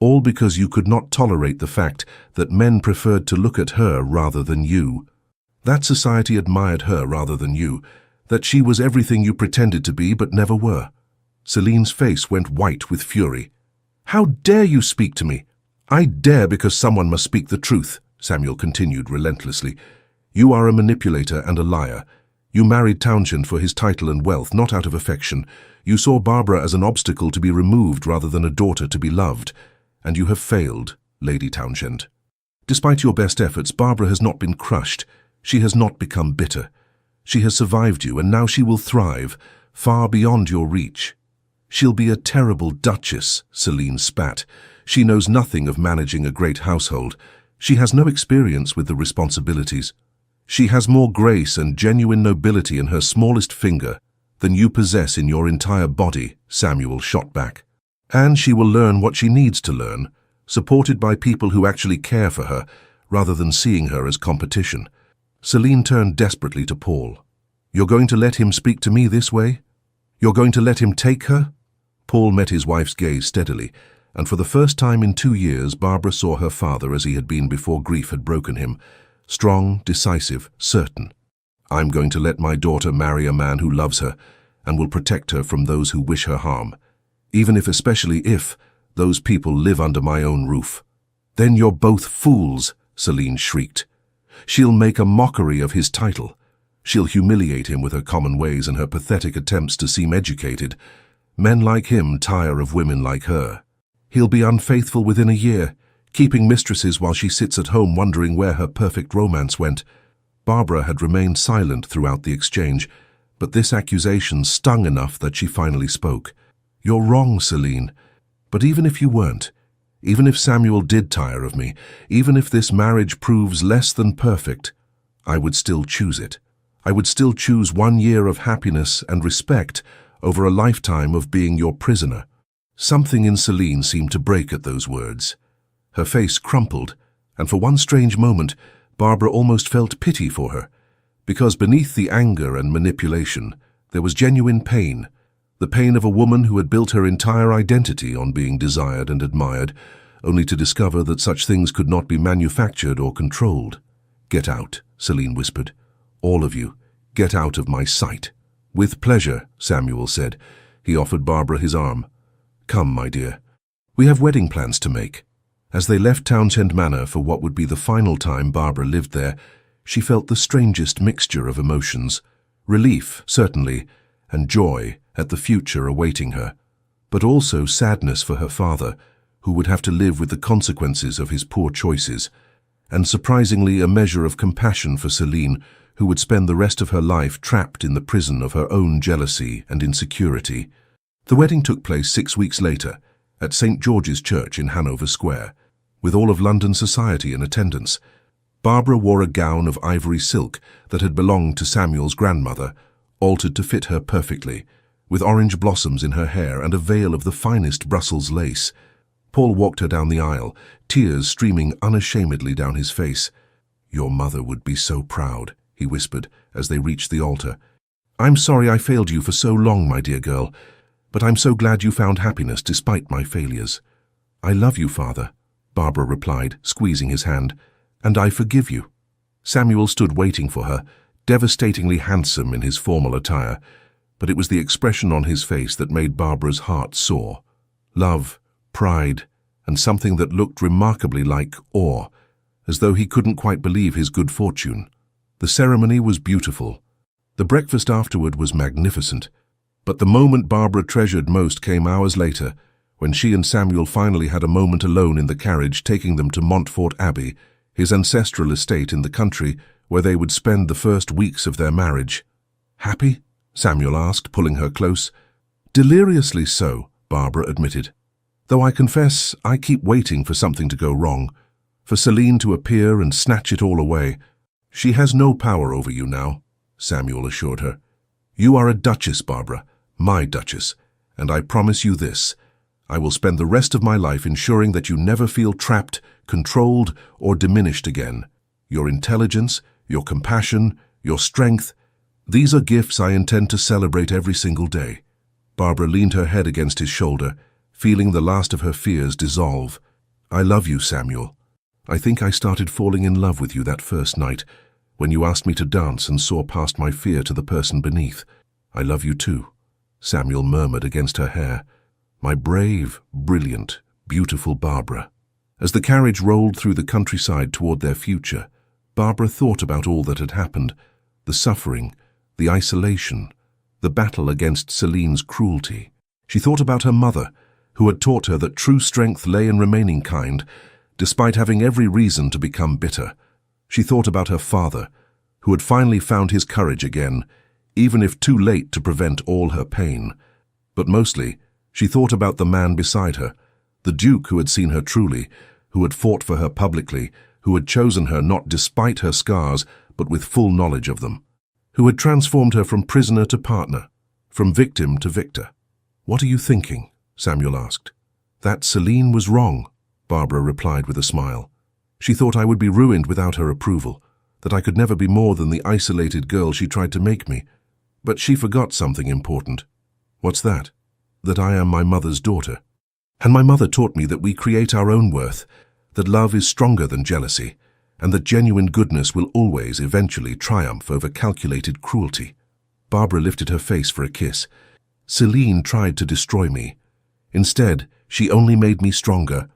All because you could not tolerate the fact that men preferred to look at her rather than you. That society admired her rather than you, that she was everything you pretended to be but never were. Celine's face went white with fury. How dare you speak to me? I dare because someone must speak the truth, Samuel continued relentlessly. You are a manipulator and a liar. You married Townshend for his title and wealth, not out of affection. You saw Barbara as an obstacle to be removed rather than a daughter to be loved. And you have failed, Lady Townshend. Despite your best efforts, Barbara has not been crushed. She has not become bitter. She has survived you, and now she will thrive, far beyond your reach. She'll be a terrible duchess, Celine spat. She knows nothing of managing a great household. She has no experience with the responsibilities. She has more grace and genuine nobility in her smallest finger than you possess in your entire body, Samuel shot back. And she will learn what she needs to learn, supported by people who actually care for her, rather than seeing her as competition. Celine turned desperately to Paul. You're going to let him speak to me this way? You're going to let him take her? Paul met his wife's gaze steadily, and for the first time in 2 years, Barbara saw her father as he had been before grief had broken him. Strong, decisive, certain. I'm going to let my daughter marry a man who loves her, and will protect her from those who wish her harm. Even if, especially if, those people live under my own roof. Then you're both fools, Celine shrieked. She'll make a mockery of his title. She'll humiliate him with her common ways and her pathetic attempts to seem educated. Men like him tire of women like her. He'll be unfaithful within a year, keeping mistresses while she sits at home wondering where her perfect romance went. Barbara had remained silent throughout the exchange, but this accusation stung enough that she finally spoke. You're wrong, Celine. But even if you weren't, even if Samuel did tire of me, even if this marriage proves less than perfect, I would still choose it. I would still choose 1 year of happiness and respect over a lifetime of being your prisoner. Something in Celine seemed to break at those words. Her face crumpled, and for one strange moment, Barbara almost felt pity for her, because beneath the anger and manipulation, there was genuine pain. The pain of a woman who had built her entire identity on being desired and admired, only to discover that such things could not be manufactured or controlled. Get out, Celine whispered. All of you, get out of my sight. With pleasure, Samuel said. He offered Barbara his arm. Come, my dear. We have wedding plans to make. As they left Townshend Manor for what would be the final time Barbara lived there, she felt the strangest mixture of emotions. Relief, certainly, and joy at the future awaiting her, but also sadness for her father, who would have to live with the consequences of his poor choices, and surprisingly a measure of compassion for Celine, who would spend the rest of her life trapped in the prison of her own jealousy and insecurity. The wedding took place 6 weeks later, at St. George's Church in Hanover Square, with all of London society in attendance. Barbara wore a gown of ivory silk that had belonged to Samuel's grandmother, altered to fit her perfectly, with orange blossoms in her hair and a veil of the finest Brussels lace. Paul walked her down the aisle, tears streaming unashamedly down his face. Your mother would be so proud, he whispered as they reached the altar. I'm sorry I failed you for so long, my dear girl, but I'm so glad you found happiness despite my failures. I love you, Father, Barbara replied, squeezing his hand, and I forgive you. Samuel stood waiting for her, devastatingly handsome in his formal attire, but it was the expression on his face that made Barbara's heart soar. Love, pride, and something that looked remarkably like awe, as though he couldn't quite believe his good fortune. The ceremony was beautiful. The breakfast afterward was magnificent. But the moment Barbara treasured most came hours later, when she and Samuel finally had a moment alone in the carriage taking them to Montfort Abbey, his ancestral estate in the country where they would spend the first weeks of their marriage. Happy? Samuel asked, pulling her close. Deliriously so, Barbara admitted. Though I confess I keep waiting for something to go wrong, for Celine to appear and snatch it all away. She has no power over you now, Samuel assured her. You are a duchess, Barbara, my duchess, and I promise you this. I will spend the rest of my life ensuring that you never feel trapped, controlled, or diminished again. Your intelligence, your compassion, your strength, these are gifts I intend to celebrate every single day. Barbara leaned her head against his shoulder, feeling the last of her fears dissolve. I love you, Samuel. I think I started falling in love with you that first night, when you asked me to dance and saw past my fear to the person beneath. I love you too, Samuel murmured against her hair. My brave, brilliant, beautiful Barbara. As the carriage rolled through the countryside toward their future, Barbara thought about all that had happened, the suffering, the isolation, the battle against Celine's cruelty. She thought about her mother, who had taught her that true strength lay in remaining kind, despite having every reason to become bitter. She thought about her father, who had finally found his courage again, even if too late to prevent all her pain. But mostly, she thought about the man beside her, the Duke who had seen her truly, who had fought for her publicly, who had chosen her not despite her scars, but with full knowledge of them, who had transformed her from prisoner to partner, from victim to victor. What are you thinking? Samuel asked. That Celine was wrong, Barbara replied with a smile. She thought I would be ruined without her approval, that I could never be more than the isolated girl she tried to make me. But she forgot something important. What's that? That I am my mother's daughter. And my mother taught me that we create our own worth, that love is stronger than jealousy, and that genuine goodness will always eventually triumph over calculated cruelty. Barbara lifted her face for a kiss. Celine tried to destroy me. Instead, she only made me stronger,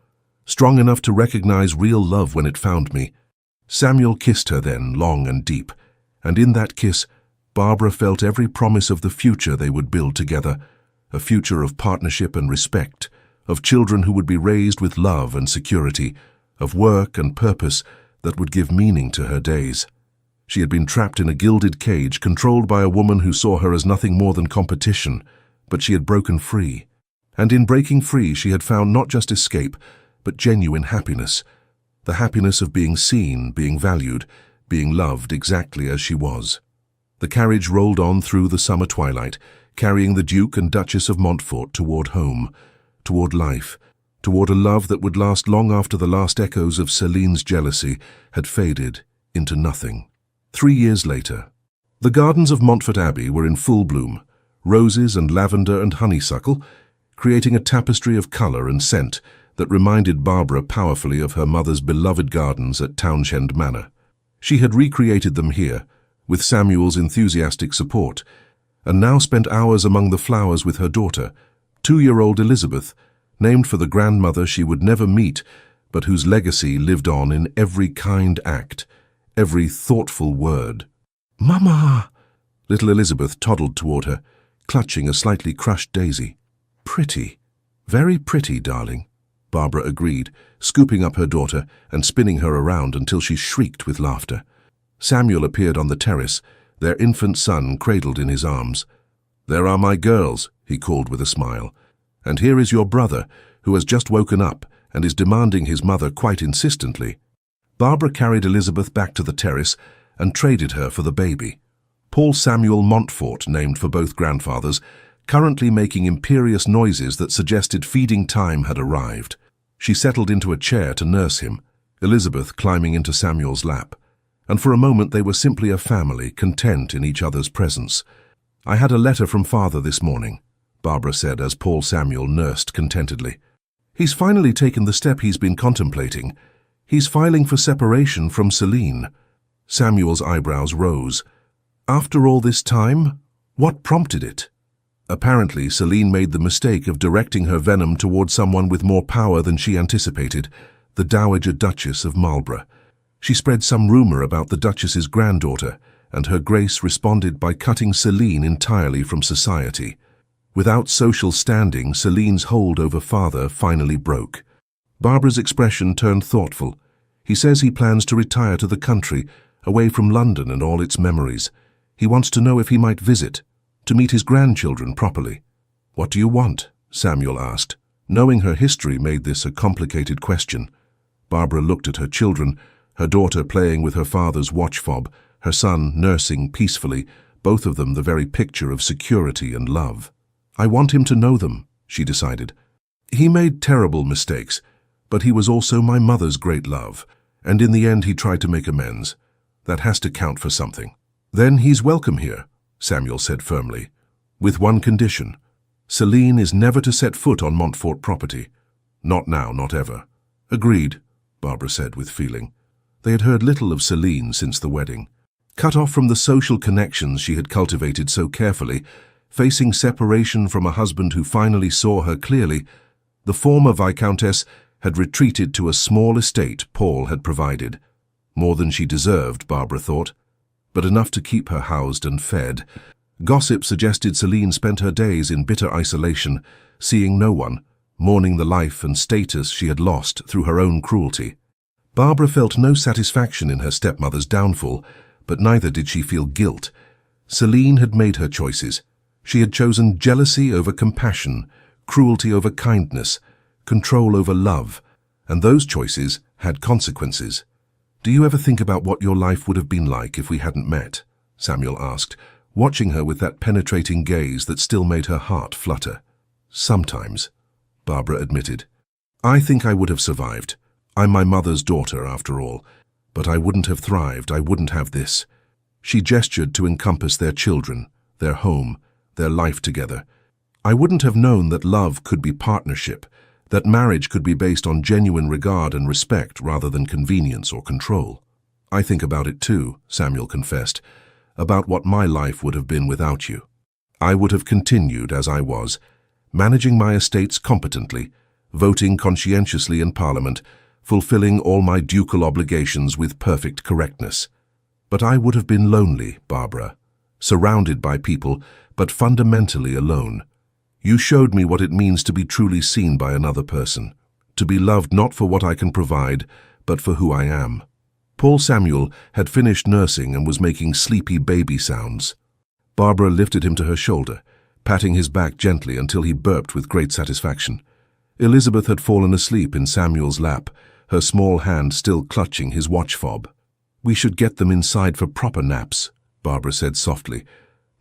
strong enough to recognize real love when it found me. Samuel kissed her then, long and deep, and in that kiss, Barbara felt every promise of the future they would build together, a future of partnership and respect, of children who would be raised with love and security, of work and purpose that would give meaning to her days. She had been trapped in a gilded cage, controlled by a woman who saw her as nothing more than competition, but she had broken free. And in breaking free, she had found not just escape, but genuine happiness, the happiness of being seen, being valued, being loved exactly as she was. The carriage rolled on through the summer twilight, carrying the Duke and Duchess of Montfort toward home, toward life, toward a love that would last long after the last echoes of Celine's jealousy had faded into nothing. 3 years later, the gardens of Montfort Abbey were in full bloom, roses and lavender and honeysuckle, creating a tapestry of color and scent that reminded Barbara powerfully of her mother's beloved gardens at Townshend Manor. She had recreated them here, with Samuel's enthusiastic support, and now spent hours among the flowers with her daughter, 2-year-old Elizabeth, named for the grandmother she would never meet, but whose legacy lived on in every kind act, every thoughtful word. "Mama!" Little Elizabeth toddled toward her, clutching a slightly crushed daisy. "Pretty, very pretty, darling," Barbara agreed, scooping up her daughter and spinning her around until she shrieked with laughter. Samuel appeared on the terrace, their infant son cradled in his arms. "There are my girls," he called with a smile. "And here is your brother, who has just woken up and is demanding his mother quite insistently." Barbara carried Elizabeth back to the terrace and traded her for the baby. Paul Samuel Montfort, named for both grandfathers, currently making imperious noises that suggested feeding time had arrived. She settled into a chair to nurse him, Elizabeth climbing into Samuel's lap. And for a moment they were simply a family, content in each other's presence. "I had a letter from Father this morning," Barbara said as Paul Samuel nursed contentedly. "He's finally taken the step he's been contemplating. He's filing for separation from Celine." Samuel's eyebrows rose. "After all this time? What prompted it?" Apparently, Celine made the mistake of directing her venom toward someone with more power than she anticipated, the Dowager Duchess of Marlborough. She spread some rumor about the Duchess's granddaughter, and Her Grace responded by cutting Celine entirely from society. Without social standing, Celine's hold over Father finally broke. Barbara's expression turned thoughtful. "He says he plans to retire to the country, away from London and all its memories. He wants to know if he might visit, to meet his grandchildren properly." "What do you want?" Samuel asked. Knowing her history made this a complicated question. Barbara looked at her children, her daughter playing with her father's watch fob, her son nursing peacefully, both of them the very picture of security and love. I want him to know them, she decided. He made terrible mistakes, but he was also my mother's great love, and in the end he tried to make amends. That has to count for something. Then he's welcome here, Samuel said firmly, with one condition. Celine is never to set foot on Montfort property. Not now, not ever. Agreed, Barbara said with feeling. They had heard little of Celine since the wedding. Cut off from the social connections she had cultivated so carefully, facing separation from a husband who finally saw her clearly, the former Viscountess had retreated to a small estate Paul had provided. More than she deserved, Barbara thought, but enough to keep her housed and fed. Gossip suggested Celine spent her days in bitter isolation, seeing no one, mourning the life and status she had lost through her own cruelty. Barbara felt no satisfaction in her stepmother's downfall, but neither did she feel guilt. Celine had made her choices. She had chosen jealousy over compassion, cruelty over kindness, control over love, and those choices had consequences. Do you ever think about what your life would have been like if we hadn't met? Samuel asked, watching her with that penetrating gaze that still made her heart flutter. Sometimes, Barbara admitted. I think I would have survived. I'm my mother's daughter, after all. But I wouldn't have thrived, I wouldn't have this. She gestured to encompass their children, their home, their life together. I wouldn't have known that love could be partnership, that marriage could be based on genuine regard and respect rather than convenience or control. I think about it too, Samuel confessed, about what my life would have been without you. I would have continued as I was, managing my estates competently, voting conscientiously in Parliament, fulfilling all my ducal obligations with perfect correctness. But I would have been lonely, Barbara, surrounded by people, but fundamentally alone. You showed me what it means to be truly seen by another person, to be loved not for what I can provide, but for who I am. Paul Samuel had finished nursing and was making sleepy baby sounds. Barbara lifted him to her shoulder, patting his back gently until he burped with great satisfaction. Elizabeth had fallen asleep in Samuel's lap, her small hand still clutching his watch fob. We should get them inside for proper naps, Barbara said softly,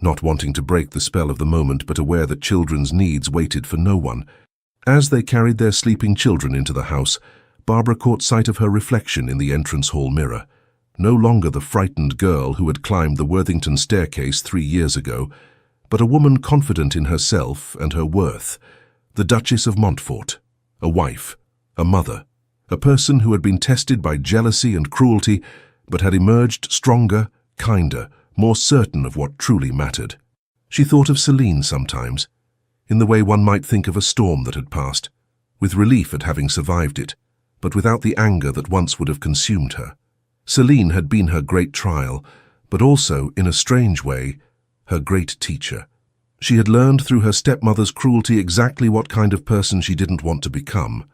not wanting to break the spell of the moment but aware that children's needs waited for no one. As they carried their sleeping children into the house, Barbara caught sight of her reflection in the entrance hall mirror. No longer the frightened girl who had climbed the Worthington staircase 3 years ago, but a woman confident in herself and her worth, the Duchess of Montfort, a wife, a mother, a person who had been tested by jealousy and cruelty, but had emerged stronger, kinder, more certain of what truly mattered. She thought of Celine sometimes, in the way one might think of a storm that had passed, with relief at having survived it, but without the anger that once would have consumed her. Celine had been her great trial, but also, in a strange way, her great teacher. She had learned through her stepmother's cruelty exactly what kind of person she didn't want to become.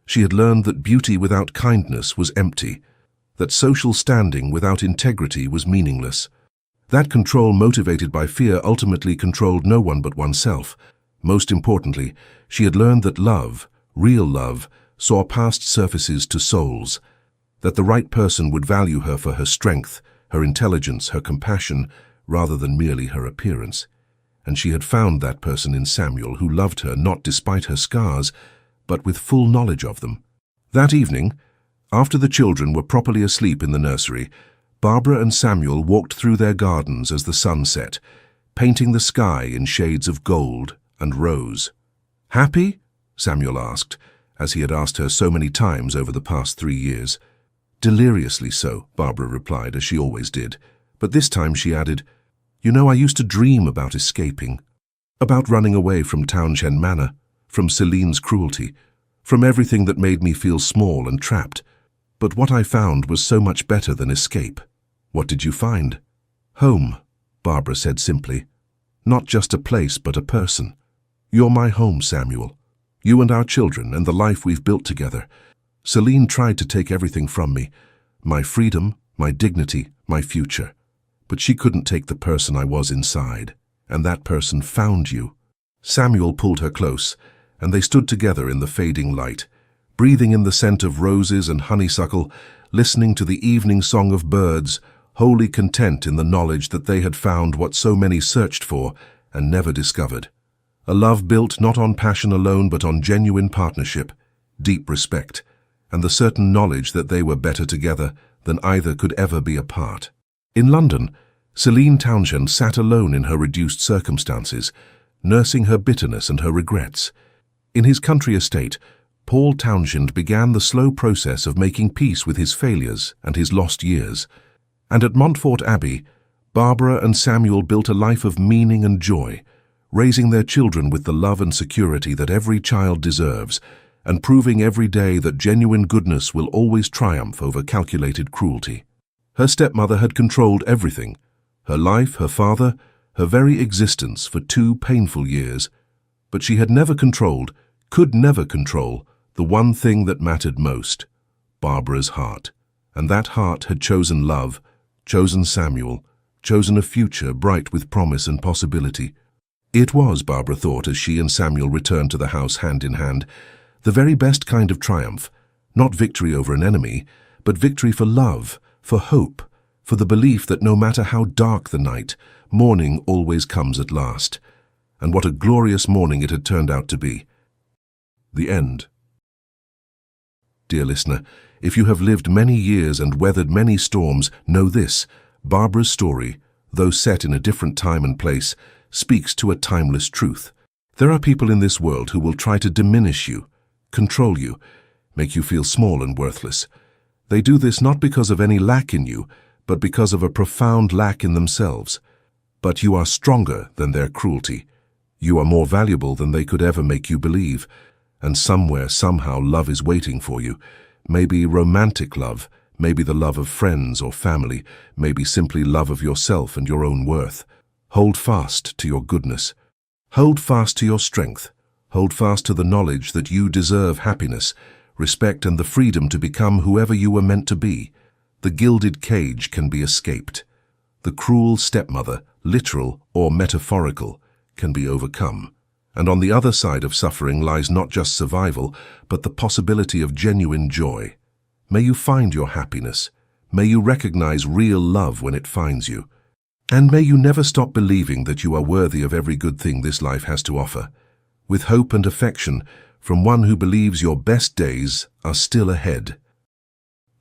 She had learned that beauty without kindness was empty, that social standing without integrity was meaningless. That control motivated by fear ultimately controlled no one but oneself. Most importantly, she had learned that love, real love, saw past surfaces to souls, that the right person would value her for her strength, her intelligence, her compassion, rather than merely her appearance. And she had found that person in Samuel who loved her not despite her scars, but with full knowledge of them. That evening, after the children were properly asleep in the nursery, Barbara and Samuel walked through their gardens as the sun set, painting the sky in shades of gold and rose. "Happy?" Samuel asked, as he had asked her so many times over the past 3 years. "Deliriously so," Barbara replied, as she always did. But this time she added, "You know, I used to dream about escaping, about running away from Townshend Manor, from Celine's cruelty, from everything that made me feel small and trapped. But what I found was so much better than escape." "What did you find?" "Home," Barbara said simply. "Not just a place, but a person. You're my home, Samuel. You and our children and the life we've built together. Celine tried to take everything from me, my freedom, my dignity, my future. But she couldn't take the person I was inside, and that person found you." Samuel pulled her close, and they stood together in the fading light, breathing in the scent of roses and honeysuckle, listening to the evening song of birds, wholly content in the knowledge that they had found what so many searched for and never discovered. A love built not on passion alone but on genuine partnership, deep respect, and the certain knowledge that they were better together than either could ever be apart. In London, Celine Townshend sat alone in her reduced circumstances, nursing her bitterness and her regrets. In his country estate, Paul Townshend began the slow process of making peace with his failures and his lost years. And at Montfort Abbey, Barbara and Samuel built a life of meaning and joy, raising their children with the love and security that every child deserves, and proving every day that genuine goodness will always triumph over calculated cruelty. Her stepmother had controlled everything, her life, her father, her very existence for 2 painful years, but she had never controlled, could never control, the one thing that mattered most, Barbara's heart. And that heart had chosen love, chosen Samuel, chosen a future bright with promise and possibility. It was, Barbara thought as she and Samuel returned to the house hand in hand, the very best kind of triumph, not victory over an enemy, but victory for love, for hope, for the belief that no matter how dark the night, morning always comes at last. And what a glorious morning it had turned out to be. The end. Dear listener, if you have lived many years and weathered many storms, know this: Barbara's story, though set in a different time and place, speaks to a timeless truth. There are people in this world who will try to diminish you, control you, make you feel small and worthless. They do this not because of any lack in you, but because of a profound lack in themselves. But you are stronger than their cruelty. You are more valuable than they could ever make you believe. And somewhere, somehow, love is waiting for you. Maybe romantic love, maybe the love of friends or family, maybe simply love of yourself and your own worth. Hold fast to your goodness. Hold fast to your strength. Hold fast to the knowledge that you deserve happiness, respect, and the freedom to become whoever you were meant to be. The gilded cage can be escaped. The cruel stepmother, literal or metaphorical, can be overcome. And on the other side of suffering lies not just survival, but the possibility of genuine joy. May you find your happiness. May you recognize real love when it finds you. And may you never stop believing that you are worthy of every good thing this life has to offer. With hope and affection, from one who believes your best days are still ahead.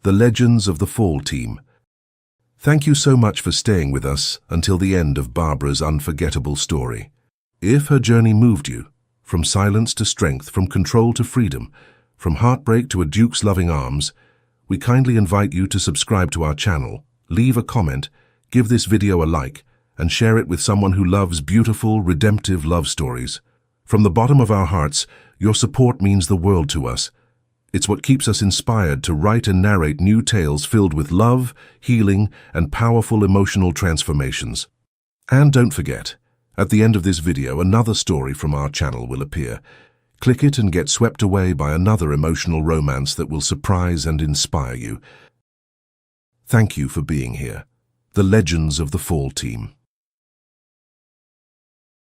The Legends of the Fall Team. Thank you so much for staying with us until the end of Barbara's unforgettable story. If her journey moved you, from silence to strength, from control to freedom, from heartbreak to a duke's loving arms, we kindly invite you to subscribe to our channel, leave a comment, give this video a like, and share it with someone who loves beautiful, redemptive love stories. From the bottom of our hearts, your support means the world to us. It's what keeps us inspired to write and narrate new tales filled with love, healing, and powerful emotional transformations. And don't forget, at the end of this video, another story from our channel will appear. Click it and get swept away by another emotional romance that will surprise and inspire you. Thank you for being here. The Legends of the Fall Team.